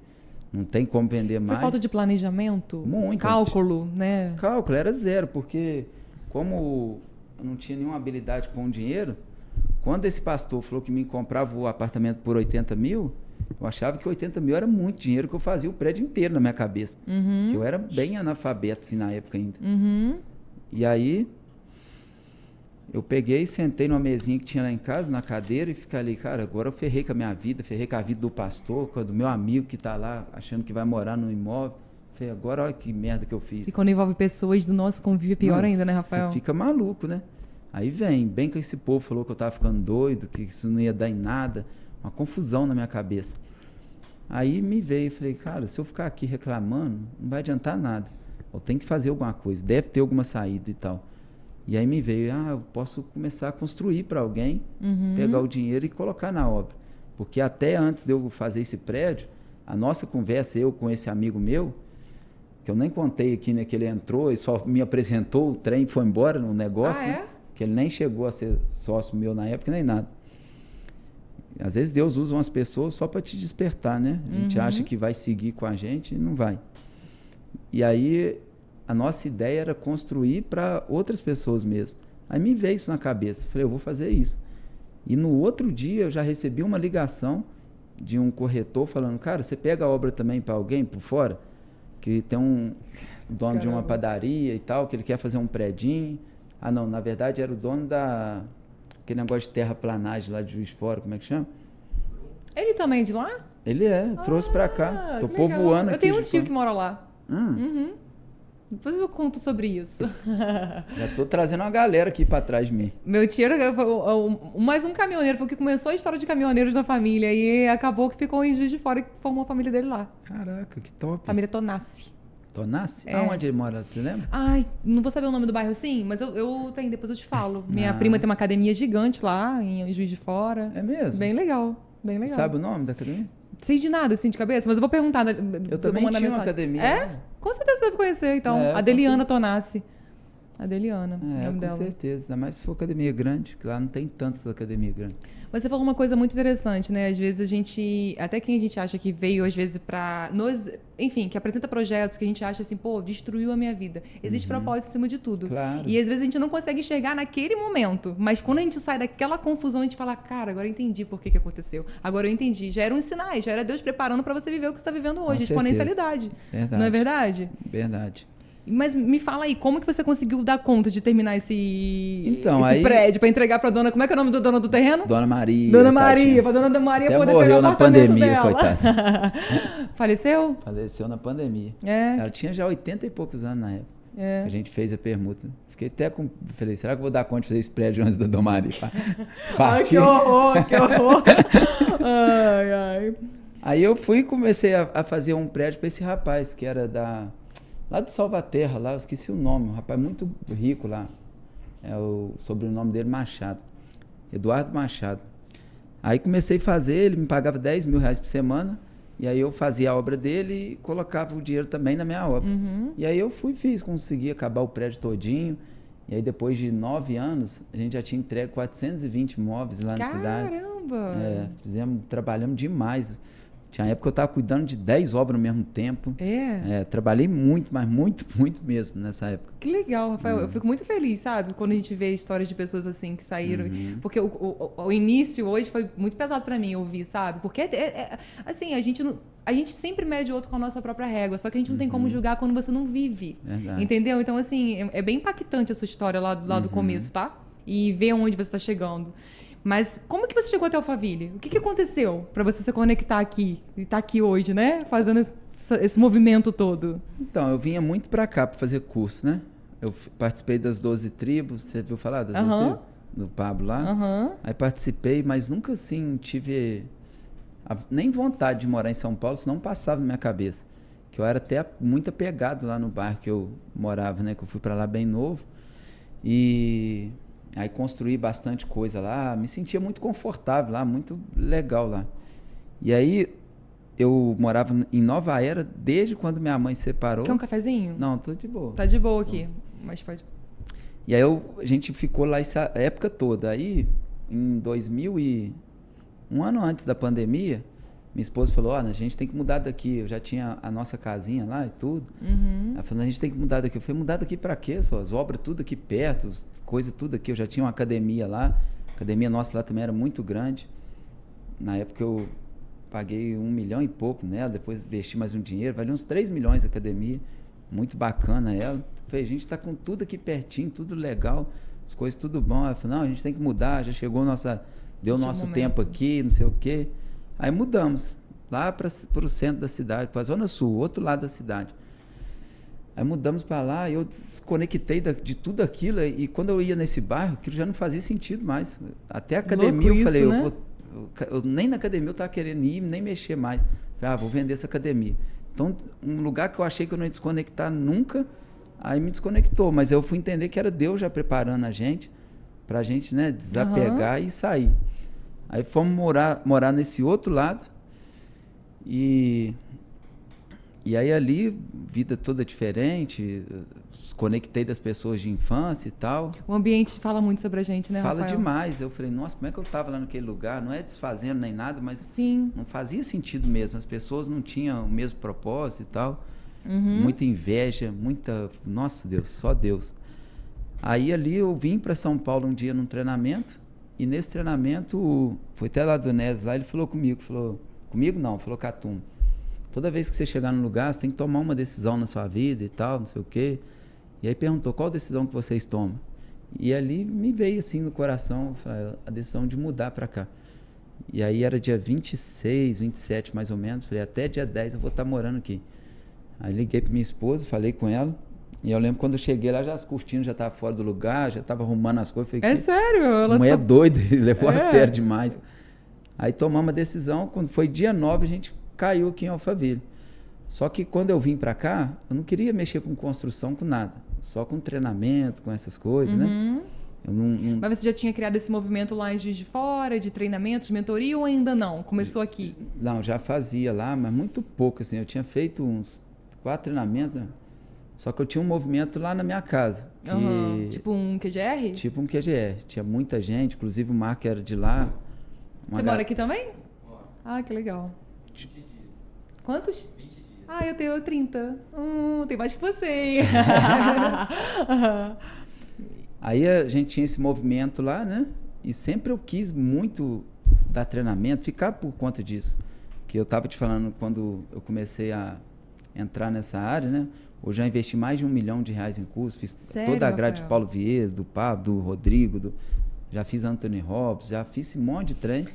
Não tem como vender mais. Foi falta de planejamento? Muito. Cálculo, né? Cálculo, era zero, porque como eu não tinha nenhuma habilidade com dinheiro, quando esse pastor falou que me comprava o apartamento por R$80.000, eu achava que R$80.000 era muito dinheiro, que eu fazia o prédio inteiro na minha cabeça. Que eu era bem analfabeto assim, na época ainda. E aí, eu peguei, sentei numa mesinha que tinha lá em casa, na cadeira, e fiquei ali, cara, agora eu ferrei com a minha vida, ferrei com a vida do pastor, com a do meu amigo que está lá, achando que vai morar no imóvel. Falei, agora olha que merda que eu fiz. E quando envolve pessoas do nosso convívio, é pior ainda, né, Rafael? Você fica maluco, né? Aí vem, bem que esse povo falou que eu estava ficando doido, que isso não ia dar em nada. Uma confusão na minha cabeça. Aí me veio e falei, cara, se eu ficar aqui reclamando, não vai adiantar nada. Eu tenho que fazer alguma coisa, deve ter alguma saída e tal. E aí me veio, eu posso começar a construir para alguém, pegar o dinheiro e colocar na obra. Porque até antes de eu fazer esse prédio, a nossa conversa, eu com esse amigo meu, que eu nem contei aqui, né, que ele entrou e só me apresentou, o trem foi embora no negócio, né, que ele nem chegou a ser sócio meu na época, nem nada. Às vezes Deus usa umas pessoas só para te despertar, né? A gente acha que vai seguir com a gente e não vai. E aí, a nossa ideia era construir para outras pessoas mesmo. Aí me veio isso na cabeça. Falei, eu vou fazer isso. E no outro dia, eu já recebi uma ligação de um corretor falando, cara, você pega a obra também para alguém por fora? Que tem um dono de uma padaria e tal, que ele quer fazer um predinho. Ah, não, na verdade era o dono aquele negócio de terraplanagem lá de Juiz de Fora, como é que chama? Ele também é de lá? Ele trouxe pra cá. Tô povoando aqui. Eu tenho um tio que mora lá. Depois eu conto sobre isso. Já tô trazendo uma galera aqui pra trás de mim. Meu tio era mais um caminhoneiro, foi o que começou a história de caminhoneiros na família e acabou que ficou em Juiz de Fora e formou a família dele lá. Caraca, que top. Família Tonassi. Tonassi? É. Aonde ele mora, você lembra? Ai, não vou saber o nome do bairro assim, mas eu tenho, depois eu te falo. Minha prima tem uma academia gigante lá em Juiz de Fora. É mesmo? Bem legal, bem legal. Sabe o nome da academia? Sei de nada, assim, de cabeça, mas eu vou perguntar. Eu também tinha uma academia. É? Com certeza você deve conhecer, então. É, Adeliana Tonassi. Adeliana, o É, nome com dela. certeza. Ainda mais se for academia grande, que lá não tem tantas academia grande. Mas você falou uma coisa muito interessante, né? Às vezes a gente, até quem a gente acha que veio, às vezes, enfim, que apresenta projetos que a gente acha assim, pô, destruiu a minha vida. Existe propósito acima de tudo. Claro. E às vezes a gente não consegue enxergar naquele momento. Mas quando a gente sai daquela confusão, a gente fala, cara, agora eu entendi por que aconteceu. Agora eu entendi. Já eram sinais, já era Deus preparando para você viver o que você está vivendo hoje. Exponencialidade. Verdade. Não é verdade? Verdade. Mas me fala aí, como que você conseguiu dar conta de terminar esse aí, prédio para entregar para dona... Como é que é o nome do dono do terreno? Dona Maria. Dona Maria, para dona Maria até poder morreu pegar o na apartamento pandemia, dela. coitada. Faleceu? Faleceu na pandemia. É. Ela tinha já 80 e poucos anos na época. É. A gente fez a permuta. Fiquei até com... Falei, será que eu vou dar conta de fazer esse prédio antes da Dona Maria? Ai, que horror, que horror. Ai, ai. Aí eu fui e comecei a fazer um prédio para esse rapaz, que era lá do Salvaterra, lá, eu esqueci o nome, um rapaz muito rico lá. É o sobrenome dele, Machado. Eduardo Machado. Aí comecei a fazer, ele me pagava 10 mil reais por semana, e aí eu fazia a obra dele e colocava o dinheiro também na minha obra. Uhum. E aí eu consegui acabar o prédio todinho, e aí depois de 9 anos, a gente já tinha entregue 420 imóveis lá na cidade. Caramba! Trabalhamos demais. Tinha época que eu estava cuidando de 10 obras ao mesmo tempo. Trabalhei muito, mas muito, muito mesmo nessa época. Que legal, Rafael. Eu fico muito feliz, sabe? Quando a gente vê histórias de pessoas assim que saíram. Porque o início hoje foi muito pesado pra mim ouvir, sabe? Porque, assim, a gente sempre mede o outro com a nossa própria régua. Só que a gente não tem como julgar quando você não vive. Verdade. Entendeu? Então, assim, é bem impactante a sua história lá do começo, tá? E ver onde você está chegando. Mas como que você chegou até Alphaville? O que aconteceu para você se conectar aqui e estar aqui hoje, né? Fazendo esse movimento todo. Então, eu vinha muito para cá para fazer curso, né? Eu participei das 12 tribos, você viu falar das 12 tribos? Do Pablo lá. Aí participei, mas nunca assim tive nem vontade de morar em São Paulo, isso não passava na minha cabeça. Que eu era até muito apegado lá no bairro que eu morava, né? Que eu fui para lá bem novo. E... aí construí bastante coisa lá, me sentia muito confortável lá, muito legal lá. E aí eu morava em Nova Era desde quando minha mãe se separou. Quer um cafezinho? Não, tô de boa. Tá de boa aqui, mas pode... E aí a gente ficou lá essa época toda. Aí, em 2000 um ano antes da pandemia, minha esposa falou, a gente tem que mudar daqui. Eu já tinha a nossa casinha lá e tudo. Ela falou, a gente tem que mudar daqui. Eu falei, mudar daqui pra quê? As obras tudo aqui perto, as coisas tudo aqui. Eu já tinha uma academia lá. A academia nossa lá também era muito grande. Na época eu paguei 1 milhão e pouco nela, depois investi mais um dinheiro. Valia uns 3 milhões a academia. Muito bacana ela. Eu falei, a gente tá com tudo aqui pertinho, tudo legal. As coisas tudo bom. Ela falou, não, a gente tem que mudar. Já chegou deu nosso tempo aqui, não sei o quê. Aí mudamos, lá para o centro da cidade, para a Zona Sul, outro lado da cidade. Aí mudamos para lá e eu desconectei de tudo aquilo. E quando eu ia nesse bairro, aquilo já não fazia sentido mais. Até a academia eu falei, né? eu nem na academia eu estava querendo ir, nem mexer mais. Falei, vou vender essa academia. Então, um lugar que eu achei que eu não ia desconectar nunca, aí me desconectou. Mas eu fui entender que era Deus já preparando a gente, para a gente, né, desapegar e sair. Aí fomos morar nesse outro lado e aí ali, vida toda diferente, desconectei das pessoas de infância e tal. O ambiente fala muito sobre a gente, né, Fala Rafael? demais. Eu falei, nossa, como é que eu estava lá naquele lugar? Não é desfazendo nem nada, mas Sim. Não fazia sentido mesmo. As pessoas não tinham o mesmo propósito e tal. Muita inveja, Nossa, Deus, só Deus. Aí ali eu vim para São Paulo um dia num treinamento. E nesse treinamento, foi até lá do Nes lá, ele falou comigo, falou com a turma. Toda vez que você chegar num lugar, você tem que tomar uma decisão na sua vida e tal, não sei o quê. E aí perguntou, qual decisão que vocês tomam? E ali me veio assim no coração, a decisão de mudar para cá. E aí era dia 26, 27 mais ou menos, falei, até dia 10 eu vou estar morando aqui. Aí liguei para minha esposa, falei com ela, E eu lembro quando eu cheguei lá, já as cortinas já estavam fora do lugar, já estava arrumando as coisas. Falei, É sério? essa mulher é doida, levou a sério demais. Aí tomamos a decisão, quando foi dia 9, a gente caiu aqui em Alphaville. Só que quando eu vim para cá, eu não queria mexer com construção, com nada. Só com treinamento, com essas coisas, né? Eu não... Mas você já tinha criado esse movimento lá em Juiz de Fora, de treinamentos, de mentoria, ou ainda não? Começou aqui? Não, já fazia lá, mas muito pouco, assim. Eu tinha feito uns 4 treinamentos, né? Só que eu tinha um movimento lá na minha casa. Que... Tipo um QGR? Tipo um QGR. Tinha muita gente, inclusive o Marco era de lá. Você mora aqui também? Ah, que legal. 20 dias. Quantos? 20 dias. Ah, eu tenho 30. Tem mais que você, hein? Aí a gente tinha esse movimento lá, né? E sempre eu quis muito dar treinamento, ficar por conta disso. Que eu estava te falando quando eu comecei a entrar nessa área, né? Hoje já investi mais de R$1 milhão em curso, fiz Sério, toda a grade Rafael? de Paulo Vieira, do Pablo, do Rodrigo, já fiz Anthony Robbins, já fiz esse monte de treino.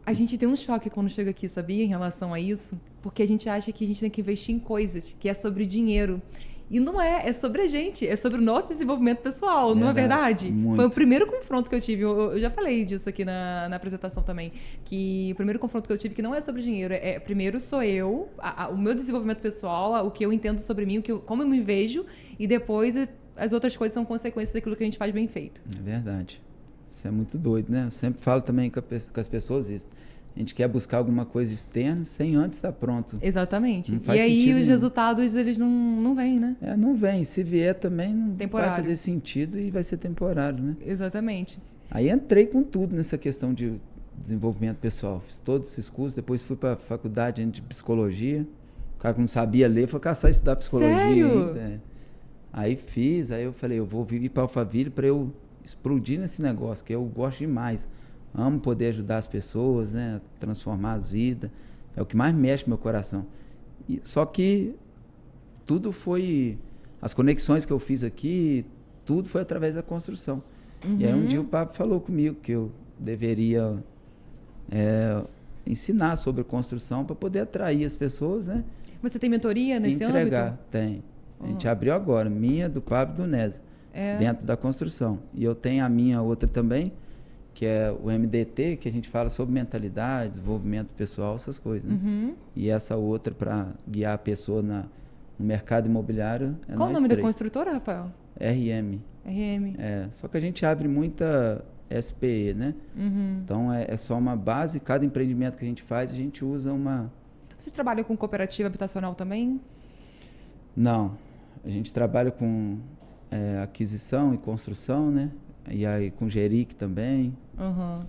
A gente tem um choque quando chega aqui, sabia, em relação a isso? Porque a gente acha que a gente tem que investir em coisas, que é sobre dinheiro. E não é, é sobre a gente, é sobre o nosso desenvolvimento pessoal, não é verdade? Muito. Foi o primeiro confronto que eu tive, eu já falei disso aqui na apresentação também, que o primeiro confronto que eu tive que não é sobre dinheiro, primeiro sou eu, o meu desenvolvimento pessoal, o que eu entendo sobre mim, como eu me vejo, e depois as outras coisas são consequências daquilo que a gente faz bem feito. É verdade. Isso é muito doido, né? Eu sempre falo também com as pessoas isso. A gente quer buscar alguma coisa externa sem antes estar pronto. Exatamente. Não faz E aí sentido os nenhum. resultados, eles não vêm, né? Não vem. Se vier também não vai Temporário. fazer sentido e vai ser temporário, né? Exatamente. Aí entrei com tudo nessa questão de desenvolvimento pessoal. Fiz todos esses cursos, depois fui para a faculdade de psicologia. O cara que não sabia ler, foi caçar estudar psicologia. Sério? Ainda. Aí fiz, aí eu falei, eu vou ir para Alphaville para eu explodir nesse negócio, que eu gosto demais. Amo poder ajudar as pessoas, né? Transformar as vidas. É o que mais mexe no meu coração. Só que tudo foi... As conexões que eu fiz aqui, tudo foi através da construção. E aí um dia o Pablo falou comigo que eu deveria ensinar sobre construção para poder atrair as pessoas, né? Você tem mentoria nesse entregar. âmbito? Tem. A gente abriu agora, minha, do Pablo e do Nézio, dentro da construção. E eu tenho a minha outra também, que é o MDT, que a gente fala sobre mentalidade, desenvolvimento pessoal, essas coisas, né? E essa outra para guiar a pessoa no mercado imobiliário é Qual o nós nome três. da construtora, Rafael? RM. RM. Só que a gente abre muita SPE, né? Então é só uma base, cada empreendimento que a gente faz, a gente usa uma... Vocês trabalham com cooperativa habitacional também? Não, a gente trabalha com aquisição e construção, né? E aí com Geric também.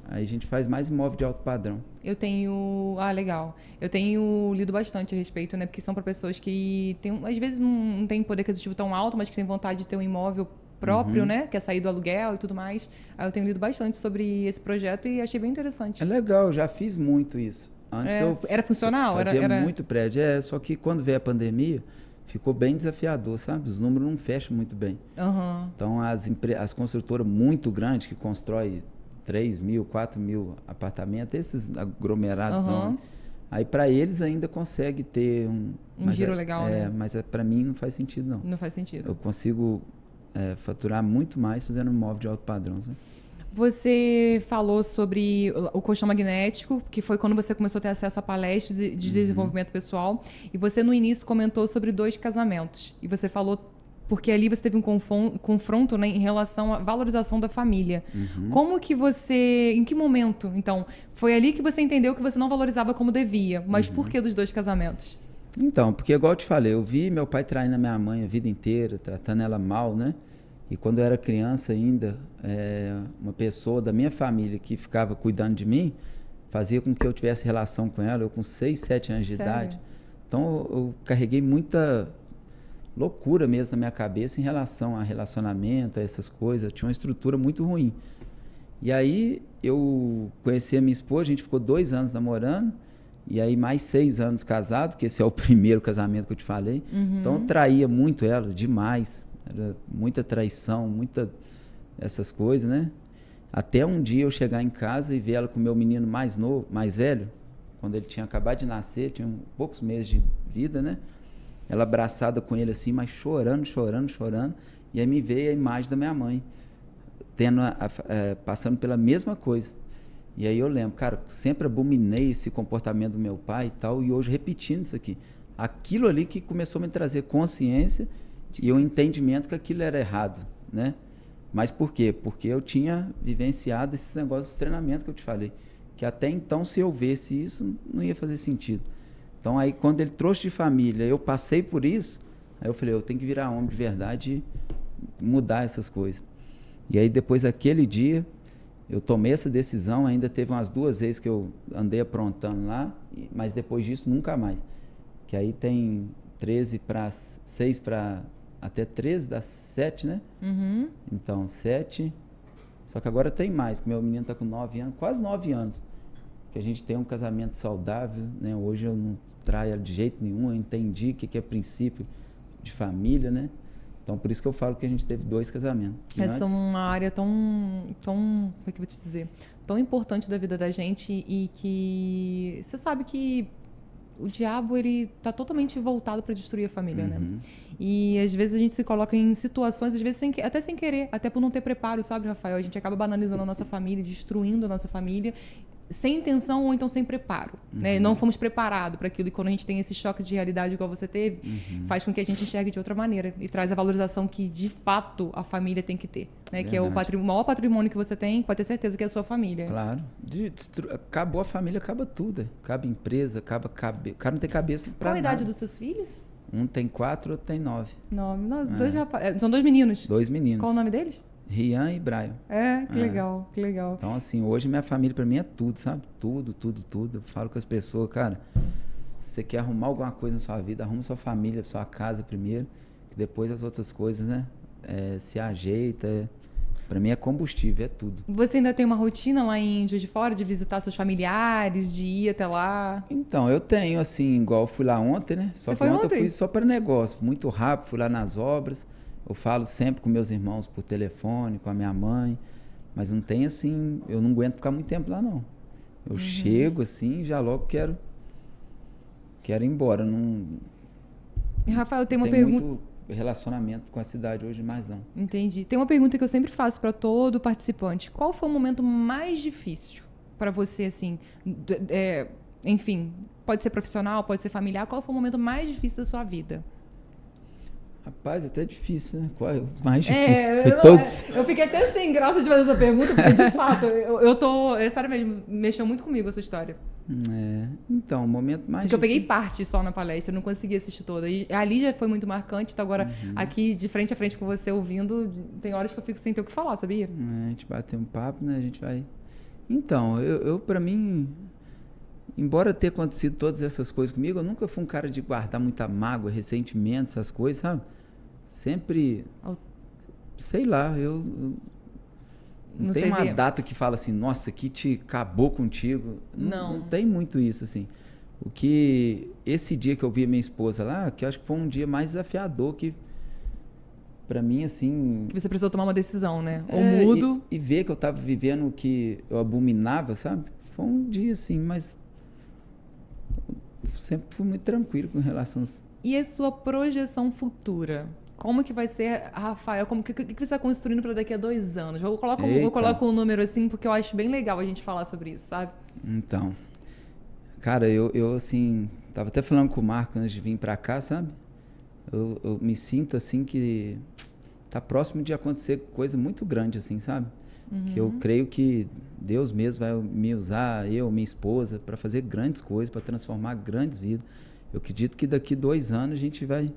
Aí a gente faz mais imóvel de alto padrão. Eu tenho... Ah, legal. Eu tenho lido bastante a respeito, né? Porque são para pessoas que às vezes não tem poder aquisitivo tão alto, mas que tem vontade de ter um imóvel próprio, né? Quer sair do aluguel e tudo mais. Aí eu tenho lido bastante sobre esse projeto e achei bem interessante. É legal, já fiz muito isso. Antes Era funcional? fazia Era... muito prédio. Só que quando veio a pandemia, ficou bem desafiador, sabe? Os números não fecham muito bem. Então, as construtoras muito grandes que constroem 3 mil, 4 mil apartamentos, esses aglomerados, aí para eles ainda consegue ter um giro legal, né? Mas para mim não faz sentido, não. Não faz sentido. Eu consigo faturar muito mais fazendo imóvel de alto padrão, sabe? Você falou sobre o colchão magnético, que foi quando você começou a ter acesso a palestras de desenvolvimento pessoal. E você, no início, comentou sobre 2 casamentos. E você falou... Porque ali você teve um confronto, né, em relação à valorização da família. Como que você... Em que momento, então? Foi ali que você entendeu que você não valorizava como devia. Mas por que dos 2 casamentos? Então, porque igual eu te falei, eu vi meu pai traindo a minha mãe a vida inteira, tratando ela mal, né? E quando eu era criança ainda, uma pessoa da minha família que ficava cuidando de mim, fazia com que eu tivesse relação com ela, eu com 6, 7 anos de idade. Então eu carreguei muita loucura mesmo na minha cabeça em relação a relacionamento, a essas coisas. Eu tinha uma estrutura muito ruim. E aí eu conheci a minha esposa, a gente ficou 2 anos namorando, e aí mais 6 anos casado, que esse é o primeiro casamento que eu te falei. Então eu traía muito ela, demais. Era muita traição, essas coisas, né? Até um dia eu chegar em casa e ver ela com o meu menino mais novo, mais velho, quando ele tinha acabado de nascer, tinha poucos meses de vida, né? ela abraçada com ele assim, mas chorando, chorando, chorando. E aí me veio a imagem da minha mãe, passando pela mesma coisa. E aí eu lembro, cara, sempre abominei esse comportamento do meu pai e tal, e hoje repetindo isso aqui. Aquilo ali que começou a me trazer consciência e o entendimento que aquilo era errado, né? Mas por quê? Porque eu tinha vivenciado esses negócios de treinamento que eu te falei. Que até então, se eu visse isso, não ia fazer sentido. Então, aí, quando ele trouxe de família, eu passei por isso, aí eu falei, eu tenho que virar homem de verdade e mudar essas coisas. E aí, depois daquele dia, eu tomei essa decisão, ainda teve umas 2 vezes que eu andei aprontando lá, mas depois disso, nunca mais. Que aí tem 6 para... Até 13, dá 7, né? Uhum. Então, 7. Só que agora tem mais, que meu menino está com 9 anos, quase 9 anos. Que a gente tem um casamento saudável, né? Hoje eu não traio de jeito nenhum, eu entendi o que é princípio de família, né? Então, por isso que eu falo que a gente teve 2 casamentos. Essa é uma área tão, como é que eu vou te dizer? Tão importante da vida da gente e que você sabe que o diabo, ele tá totalmente voltado para destruir a família, né? E às vezes a gente se coloca em situações, às vezes até sem querer, até por não ter preparo, sabe, Rafael? A gente acaba banalizando a nossa família, destruindo a nossa família, sem intenção ou então sem preparo, né? Não fomos preparados para aquilo, e quando a gente tem esse choque de realidade igual você teve, faz com que a gente enxergue de outra maneira e traz a valorização que de fato a família tem que ter, né? Que é o maior patrimônio que você tem, pode ter certeza que é a sua família. Claro. Acabou a família, acaba tudo. Acaba a empresa, acaba o cara não tem cabeça para nada. Qual a idade dos seus filhos? Um tem 4, outro tem 9. Nós, 2 rapazes. São 2 meninos? 2 meninos. Qual o nome deles? Rian e Brian. Que legal, que legal. Então, assim, hoje minha família pra mim é tudo, sabe? Tudo, tudo, tudo. Eu falo com as pessoas, cara, se você quer arrumar alguma coisa na sua vida, arruma sua família, sua casa primeiro, que depois as outras coisas, né? Se ajeita. Pra mim é combustível, é tudo. Você ainda tem uma rotina lá em Juiz de Fora de visitar seus familiares, de ir até lá? Então, eu tenho, assim, igual eu fui lá ontem, né? Só Você que foi ontem ontem? eu fui só para negócio, muito rápido, fui lá nas obras. Eu falo sempre com meus irmãos por telefone, com a minha mãe, mas não tem assim, eu não aguento ficar muito tempo lá não. Eu chego assim, já logo quero ir embora. Não, E, Rafael, tem uma tem pergunta. muito relacionamento com a cidade hoje mais não. Entendi. Tem uma pergunta que eu sempre faço para todo participante. Qual foi o momento mais difícil para você, assim, enfim, pode ser profissional, pode ser familiar, qual foi o momento mais difícil da sua vida? Rapaz, até difícil, né? Qual é o mais difícil? Foi todos. Eu fiquei até sem graça de fazer essa pergunta, porque de fato, é sério mesmo, mexeu muito comigo essa história. Então, o momento mais Porque eu peguei parte só na palestra, eu não consegui assistir toda. E ali já foi muito marcante, então agora aqui de frente a frente com você ouvindo, tem horas que eu fico sem ter o que falar, sabia? A gente bateu um papo, né? A gente vai... Então, eu para mim, embora ter acontecido todas essas coisas comigo, eu nunca fui um cara de guardar muita mágoa, ressentimento, essas coisas, sabe? Sempre, sei lá, eu não tem uma data que fala assim, nossa, que te acabou contigo. Não tem muito isso, assim. O que, esse dia que eu vi a minha esposa lá, que eu acho que foi um dia mais desafiador, que pra mim, assim... Que você precisou tomar uma decisão, né? Ou mudo... E ver que eu tava vivendo o que eu abominava, sabe? Foi um dia, assim, mas... Sempre fui muito tranquilo com relação a... E a sua projeção futura? Como que vai ser, Rafael? O que você está construindo para daqui a 2 anos? Eu coloco um número assim, porque eu acho bem legal a gente falar sobre isso, sabe? Então, cara, eu assim, tava até falando com o Marco antes de vir para cá, sabe? Eu me sinto assim que tá próximo de acontecer coisa muito grande, assim, sabe? Que eu creio que Deus mesmo vai me usar, eu, minha esposa, para fazer grandes coisas, para transformar grandes vidas. Eu acredito que daqui 2 anos a gente vai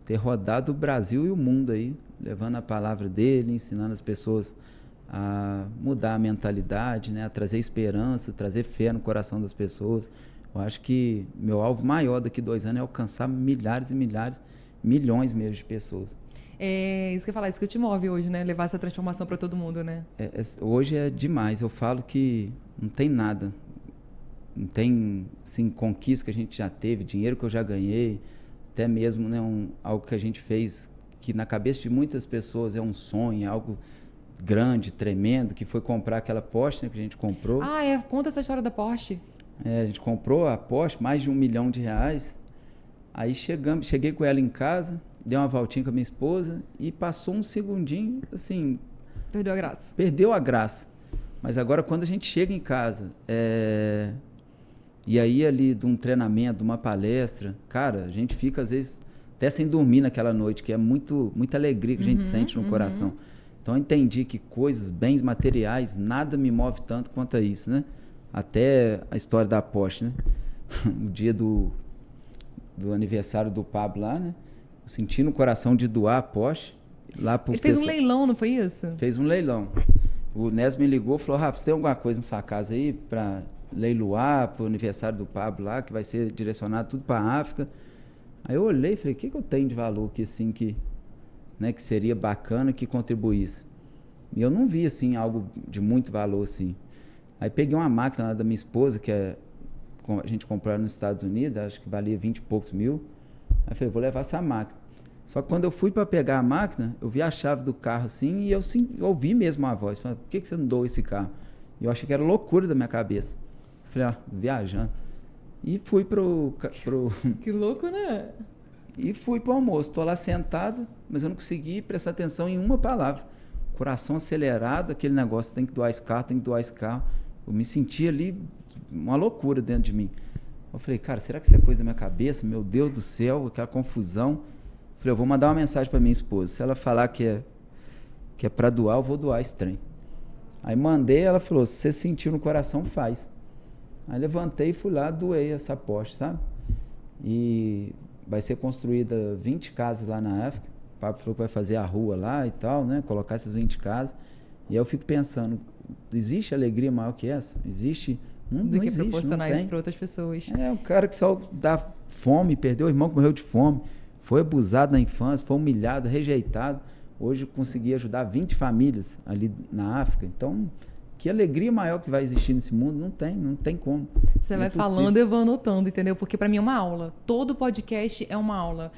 ter rodado o Brasil e o mundo aí, levando a palavra dele, ensinando as pessoas a mudar a mentalidade, né? A trazer esperança, trazer fé no coração das pessoas. Eu acho que meu alvo maior daqui 2 anos é alcançar milhares e milhares, milhões mesmo de pessoas. É isso que eu ia falar, isso que te move hoje, né? Levar essa transformação para todo mundo, né? Hoje é demais. Eu falo que não tem nada. Não tem, assim, conquista que a gente já teve, dinheiro que eu já ganhei, até mesmo, né, algo que a gente fez que na cabeça de muitas pessoas é um sonho, algo grande, tremendo, que foi comprar aquela Porsche, né, que a gente comprou. Conta essa história da Porsche. A gente comprou a Porsche, mais de R$1 milhão. Aí cheguei com ela em casa, dei uma voltinha com a minha esposa e passou um segundinho, assim... Perdeu a graça. Perdeu a graça. Mas agora, quando a gente chega em casa, e aí ali de um treinamento, de uma palestra, cara, a gente fica, às vezes, até sem dormir naquela noite, que é muita alegria que a gente sente no coração. Então, eu entendi que coisas, bens materiais, nada me move tanto quanto a isso, né? Até a história da Porsche, né? O dia do aniversário do Pablo lá, né? Eu senti no coração de doar a Porsche lá pro Ele fez um leilão, não foi isso? Fez um leilão. O Nes me ligou e falou, Rafa, você tem alguma coisa na sua casa aí para leiloar pro aniversário do Pablo lá, que vai ser direcionado tudo para a África? Aí eu olhei e falei, o que eu tenho de valor que assim, que seria bacana, que contribuísse? E eu não vi, assim, algo de muito valor, assim. Aí peguei uma máquina lá da minha esposa, a gente comprou nos Estados Unidos, acho que valia 20 e poucos mil. Aí eu falei, vou levar essa máquina. Só que quando eu fui para pegar a máquina, eu vi a chave do carro assim e eu ouvi mesmo a voz. Falei, por que você não doa esse carro? E eu achei que era loucura da minha cabeça. Falei, viajando. E fui pro... Que louco, né? E fui pro almoço. Tô lá sentado, mas eu não consegui prestar atenção em uma palavra. Coração acelerado, aquele negócio, tem que doar esse carro. Eu me senti ali uma loucura dentro de mim. Eu falei, cara, será que isso é coisa da minha cabeça? Meu Deus do céu, aquela confusão. Falei, eu vou mandar uma mensagem para minha esposa. Se ela falar que é para doar, eu vou doar esse trem. Aí mandei, ela falou, se você sentiu no coração, faz. Aí levantei e fui lá, doei essa Porsche, sabe? E vai ser construída 20 casas lá na África. O Pablo falou que vai fazer a rua lá e tal, né? Colocar essas 20 casas. E aí eu fico pensando, existe alegria maior que essa? Existe? Do que proporcionar isso para outras pessoas. O cara que só dá fome, perdeu o irmão que morreu de fome, foi abusado na infância, foi humilhado, rejeitado. Hoje eu consegui ajudar 20 famílias ali na África. Então, que alegria maior que vai existir nesse mundo? Não tem como. Você vai falando e eu vou anotando, entendeu? Porque para mim é uma aula. Todo podcast é uma aula.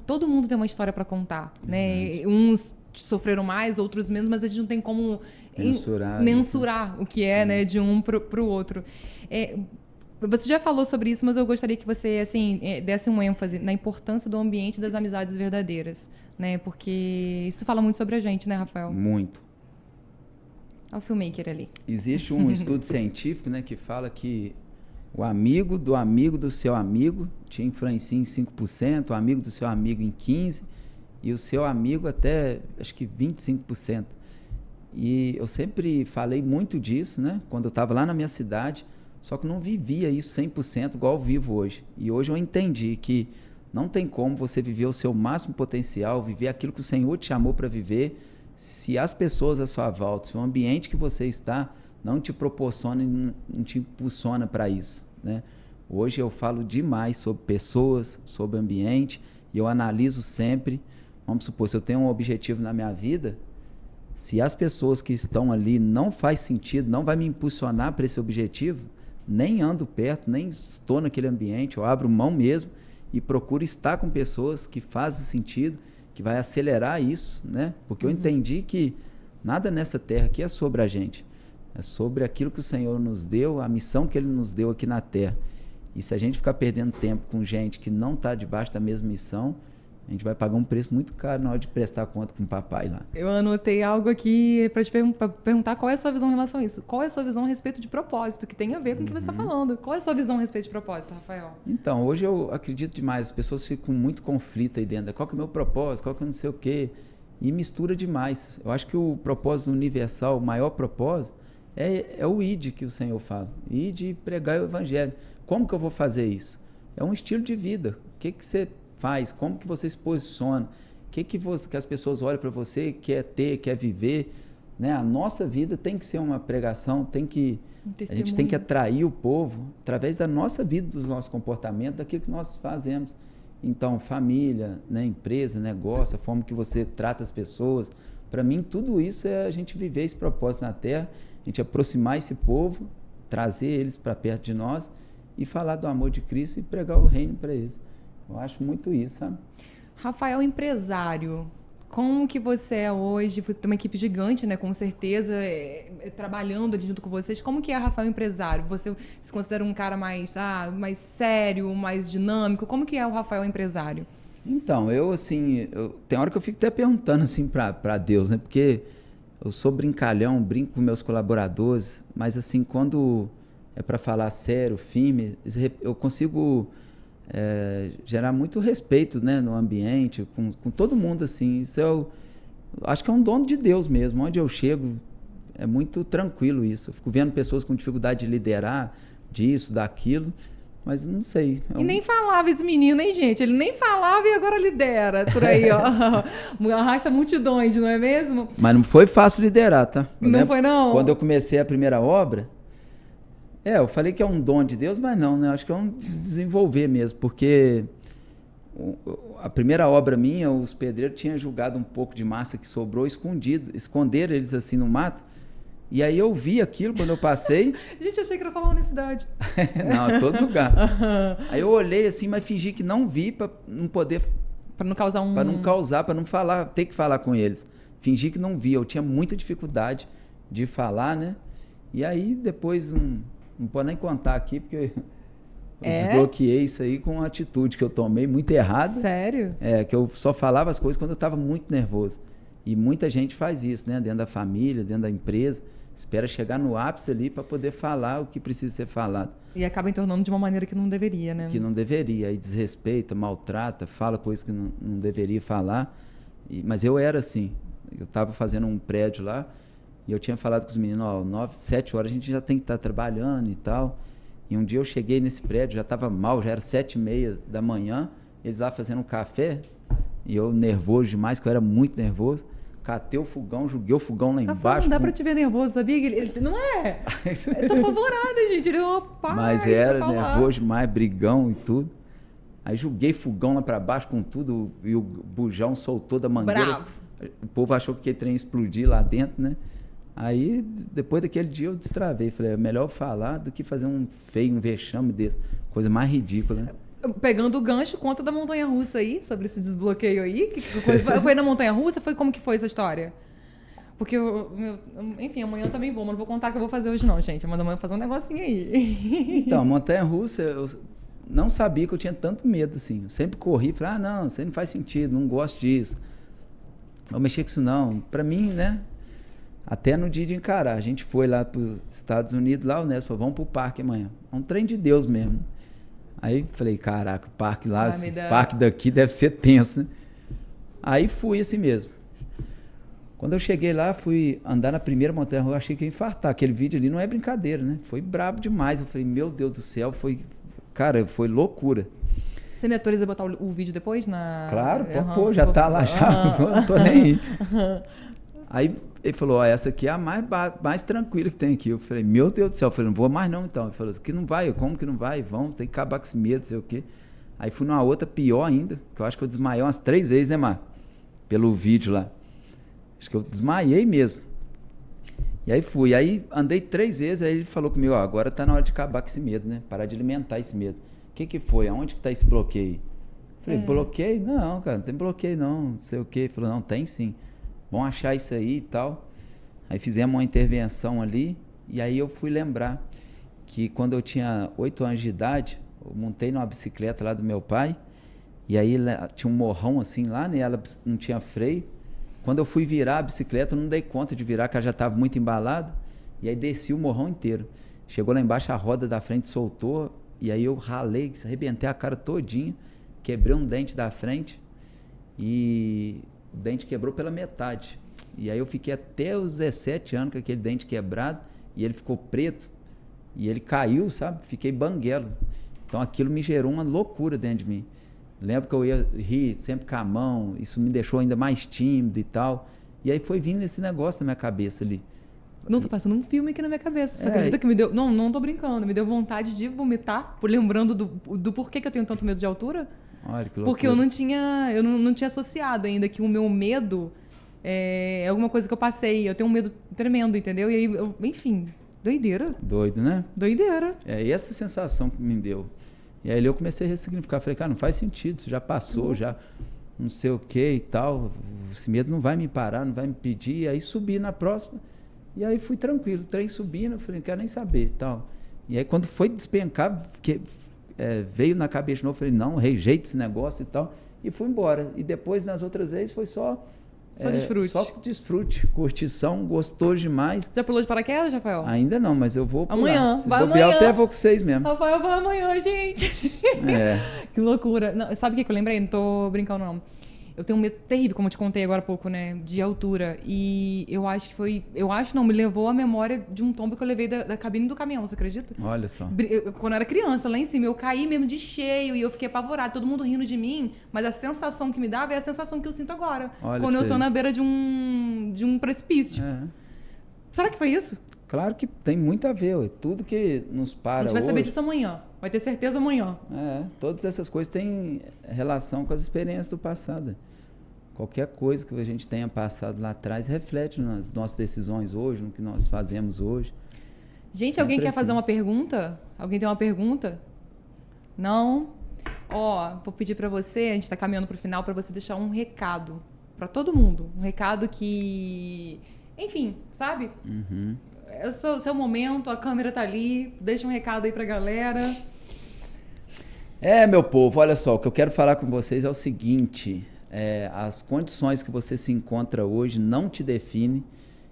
Todo mundo tem uma história para contar, né? Uns sofreram mais, outros menos, mas a gente não tem como mensurar o que é, né, de um para o outro. Você já falou sobre isso, mas eu gostaria que você assim, desse um ênfase na importância do ambiente das amizades verdadeiras, né? Porque isso fala muito sobre a gente, né, Rafael? Muito. Olha o filmmaker ali. Existe um estudo científico, né, que fala que o amigo do seu amigo te influencia em 5%, o amigo do seu amigo em 15%, e o seu amigo até, acho que 25%. E eu sempre falei muito disso, né, quando eu estava lá na minha cidade, só que não vivia isso 100% igual eu vivo hoje. E hoje eu entendi que não tem como você viver o seu máximo potencial, viver aquilo que o Senhor te chamou para viver, se as pessoas à sua volta, se o ambiente que você está não te proporciona e não te impulsiona para isso, né? Hoje eu falo demais sobre pessoas, sobre ambiente, e eu analiso sempre. Vamos supor, se eu tenho um objetivo na minha vida, se as pessoas que estão ali não faz sentido, não vai me impulsionar para esse objetivo, nem ando perto, nem estou naquele ambiente, eu abro mão mesmo e procuro estar com pessoas que fazem sentido, que vai acelerar isso, né? Porque eu entendi que nada nessa terra aqui é sobre a gente, é sobre aquilo que o Senhor nos deu, a missão que Ele nos deu aqui na terra. E se a gente ficar perdendo tempo com gente que não está debaixo da mesma missão, a gente vai pagar um preço muito caro na hora de prestar conta com o papai lá. Eu anotei algo aqui para te perguntar qual é a sua visão em relação a isso. Qual é a sua visão a respeito de propósito, que tem a ver com o que você está falando. Qual é a sua visão a respeito de propósito, Rafael? Então, hoje eu acredito demais. As pessoas ficam com muito conflito aí dentro. Qual que é o meu propósito? Qual que é não sei o quê? E mistura demais. Eu acho que o propósito universal, o maior propósito, é o ID que o Senhor fala. ID e pregar o evangelho. Como que eu vou fazer isso? É um estilo de vida. O que você faz? Como que você se posiciona? O que as pessoas olham para você, quer ter, quer viver? Né? A nossa vida tem que ser uma pregação, a gente tem que atrair o povo através da nossa vida, dos nossos comportamentos, daquilo que nós fazemos. Então, família, né, empresa, negócio, a forma que você trata as pessoas. Para mim, tudo isso é a gente viver esse propósito na Terra, a gente aproximar esse povo, trazer eles para perto de nós e falar do amor de Cristo e pregar o reino para eles. Eu acho muito isso, sabe? Rafael, empresário, Como que você é hoje? Você tem uma equipe gigante, né? Com certeza, trabalhando ali junto com vocês. Como que é Rafael empresário? Você se considera um cara mais sério, mais dinâmico? Como que é o Rafael empresário? Então, tem hora que eu fico até perguntando assim para Deus, né? Porque eu sou brincalhão, brinco com meus colaboradores, mas assim, quando é para falar sério, firme, eu consigo gerar muito respeito, né, no ambiente, com todo mundo, assim. Isso eu acho que é um dom de Deus mesmo. Onde eu chego, é muito tranquilo isso. Eu fico vendo pessoas com dificuldade de liderar, disso, daquilo, mas não sei. E nem falava esse menino, hein, gente? Ele nem falava e agora lidera por aí, ó. Arrasta multidões, não é mesmo? Mas não foi fácil liderar, tá? Não foi, não? Quando eu comecei a primeira obra, eu falei que é um dom de Deus, mas não, né? Acho que é um desenvolver mesmo, porque a primeira obra minha, os pedreiros tinham jogado um pouco de massa que sobrou escondido, esconderam eles assim no mato, e aí eu vi aquilo quando eu passei. Gente, eu achei que era só lá na cidade. Não, em todo lugar. Aí eu olhei assim, mas fingi que não vi para não poder... Para não causar um... Para não causar, para não falar, ter que falar com eles. Fingi que não vi, eu tinha muita dificuldade de falar, né? E aí depois, não pode nem contar aqui, porque eu desbloqueei isso aí com uma atitude que eu tomei muito errada. Sério? Que eu só falava as coisas quando eu estava muito nervoso. E muita gente faz isso, né? Dentro da família, dentro da empresa. Espera chegar no ápice ali para poder falar o que precisa ser falado. E acaba entornando de uma maneira que não deveria, né? Que não deveria. Aí desrespeita, maltrata, fala coisas que não deveria falar. Mas eu era assim. Eu estava fazendo um prédio lá e eu tinha falado com os meninos, 7 horas a gente já tem que estar trabalhando e tal. E um dia eu cheguei nesse prédio, já estava mal, já era 7h30 da manhã, eles lá fazendo um café, e eu nervoso demais, que eu era muito nervoso. Catei o fogão, joguei o fogão lá embaixo. Não dá pra te ver nervoso, sabia? Ele não é? Eu tô apavorada, gente. Ele é uma paz. Mas era nervoso demais, brigão e tudo. Aí joguei fogão lá pra baixo com tudo e o bujão soltou da mangueira. Bravo. O povo achou que aquele trem ia explodir lá dentro, né? Aí, depois daquele dia, eu destravei. Falei, é melhor falar do que fazer um vexame desse. Coisa mais ridícula, né? Pegando o gancho, conta da montanha-russa aí, sobre esse desbloqueio aí. Foi na montanha-russa? Como que foi essa história? Porque, enfim, amanhã eu também vou, mas não vou contar o que eu vou fazer hoje não, gente. Mas amanhã eu vou fazer um negocinho aí. Então, montanha-russa, eu não sabia que eu tinha tanto medo, assim. Eu sempre corri e falei, não, isso aí não faz sentido, não gosto disso. Não vou mexer com isso não. Pra mim, né, até no dia de encarar, a gente foi lá para os Estados Unidos, lá o Nelson falou, vamos pro parque amanhã. É um trem de Deus mesmo. Aí falei, caraca, o parque lá, esse parque daqui deve ser tenso, né? Aí fui assim mesmo. Quando eu cheguei lá, fui andar na primeira montanha, eu achei que ia infartar. Aquele vídeo ali não é brincadeira, né? Foi brabo demais. Eu falei, meu Deus do céu, foi loucura. Você me autoriza a botar o vídeo depois na... Claro, pô, já tá lá já, não tô nem aí. Aí ele falou, essa aqui é a mais tranquila que tem aqui. Eu falei, meu Deus do céu. Eu falei, não vou mais não, então. Ele falou, que não vai. Como que não vai? Vamos, tem que acabar com esse medo, sei o quê. Aí fui numa outra pior ainda, que eu acho que eu desmaiei umas 3 vezes, né, Mar? Pelo vídeo lá. Acho que eu desmaiei mesmo. E aí fui. Aí andei 3 vezes, aí ele falou comigo, agora tá na hora de acabar com esse medo, né? Parar de alimentar esse medo. O que foi? Aonde que tá esse bloqueio? Falei, bloqueio? Não, cara, não tem bloqueio não sei o quê. Ele falou, não, tem sim. Vamos achar isso aí e tal. Aí fizemos uma intervenção ali, e aí eu fui lembrar que quando eu tinha 8 anos de idade, eu montei numa bicicleta lá do meu pai, e aí tinha um morrão assim lá, né? Ela não tinha freio. Quando eu fui virar a bicicleta, eu não dei conta de virar, porque ela já estava muito embalada, e aí desci o morrão inteiro. Chegou lá embaixo, a roda da frente soltou, e aí eu ralei, arrebentei a cara todinha, quebrei um dente da frente, e o dente quebrou pela metade. E aí eu fiquei até os 17 anos com aquele dente quebrado, e ele ficou preto, e ele caiu, sabe? Fiquei banguelo. Então aquilo me gerou uma loucura dentro de mim. Lembro que eu ia rir sempre com a mão, isso me deixou ainda mais tímido e tal. E aí foi vindo esse negócio na minha cabeça ali. Não, tô passando um filme aqui na minha cabeça. Você acredita que me deu... Não tô brincando. Me deu vontade de vomitar, lembrando do porquê que eu tenho tanto medo de altura. Olha, que loucura. Porque eu não tinha associado ainda que o meu medo é alguma coisa que eu passei. Eu tenho um medo tremendo, entendeu? E aí, enfim, doideira. Doido, né? Doideira. É essa sensação que me deu. E aí eu comecei a ressignificar. Falei, cara, não faz sentido, isso já passou, já... não sei o que e tal. Esse medo não vai me parar, não vai me pedir. Aí subi na próxima. E aí fui tranquilo, o trem subindo, eu falei, não quero nem saber e tal. E aí quando foi despencar, veio na cabeça de novo, eu falei, não, rejeito esse negócio e tal. E fui embora. E depois, nas outras vezes, foi só desfrute. Só desfrute, curtição, gostou demais. Já pulou de paraquedas, Rafael? Ainda não, mas eu vou pular. Amanhã, Se vai bobear, amanhã. Eu até vou com vocês mesmo. Rafael vai amanhã, gente. Que loucura. Não, sabe o que eu lembrei? Não tô brincando, não. Eu tenho um medo terrível, como eu te contei agora há pouco, né? De altura. E eu acho que foi... Eu acho não, me levou a memória de um tombo que eu levei da cabine do caminhão, você acredita? Olha só. Quando eu era criança, lá em cima, eu caí mesmo de cheio e eu fiquei apavorada. Todo mundo rindo de mim, mas a sensação que me dava é a sensação que eu sinto agora. Olha quando eu tô na beira de um precipício. Será que foi isso? Claro que tem muito a ver. Tudo que nos para A gente vai hoje, saber disso amanhã. Vai ter certeza amanhã. Todas essas coisas têm relação com as experiências do passado. Qualquer coisa que a gente tenha passado lá atrás reflete nas nossas decisões hoje, no que nós fazemos hoje. Gente, alguém quer fazer uma pergunta? Alguém tem uma pergunta? Não? Vou pedir pra você, a gente tá caminhando pro final, pra você deixar um recado pra todo mundo. Um recado que... Enfim, sabe? É o seu momento, a câmera tá ali, deixa um recado aí pra galera. Meu povo, olha só, o que eu quero falar com vocês é o seguinte, as condições que você se encontra hoje não te definem.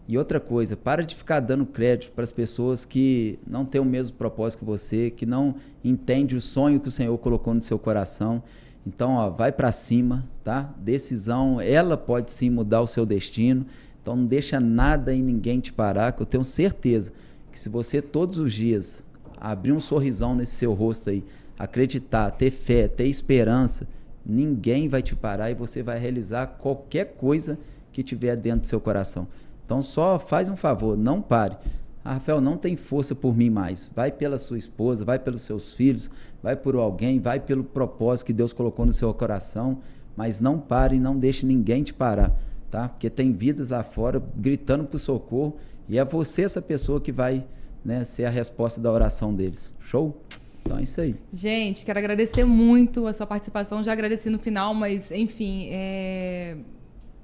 E outra coisa, para de ficar dando crédito para as pessoas que não têm o mesmo propósito que você, que não entendem o sonho que o Senhor colocou no seu coração. Então, vai para cima, tá? Decisão, ela pode sim mudar o seu destino. Então, não deixa nada e ninguém te parar, que eu tenho certeza que se você todos os dias abrir um sorrisão nesse seu rosto aí, acreditar, ter fé, ter esperança, ninguém vai te parar e você vai realizar qualquer coisa que tiver dentro do seu coração. Então só faz um favor, não pare. Rafael, não tem força por mim mais. Vai pela sua esposa, vai pelos seus filhos, vai por alguém, vai pelo propósito que Deus colocou no seu coração, mas não pare e não deixe ninguém te parar, tá? Porque tem vidas lá fora gritando por socorro e é você essa pessoa que vai, né, ser a resposta da oração deles. Show? Então é isso aí. Gente, quero agradecer muito a sua participação. Já agradeci no final, mas enfim,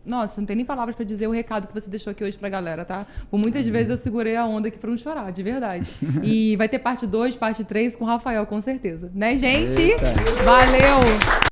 Nossa, não tem nem palavras pra dizer o recado que você deixou aqui hoje pra galera, tá? Por muitas vezes eu segurei a onda aqui pra não chorar, de verdade. E vai ter parte 2, parte 3 com o Rafael, com certeza. Né, gente? Eita. Valeu!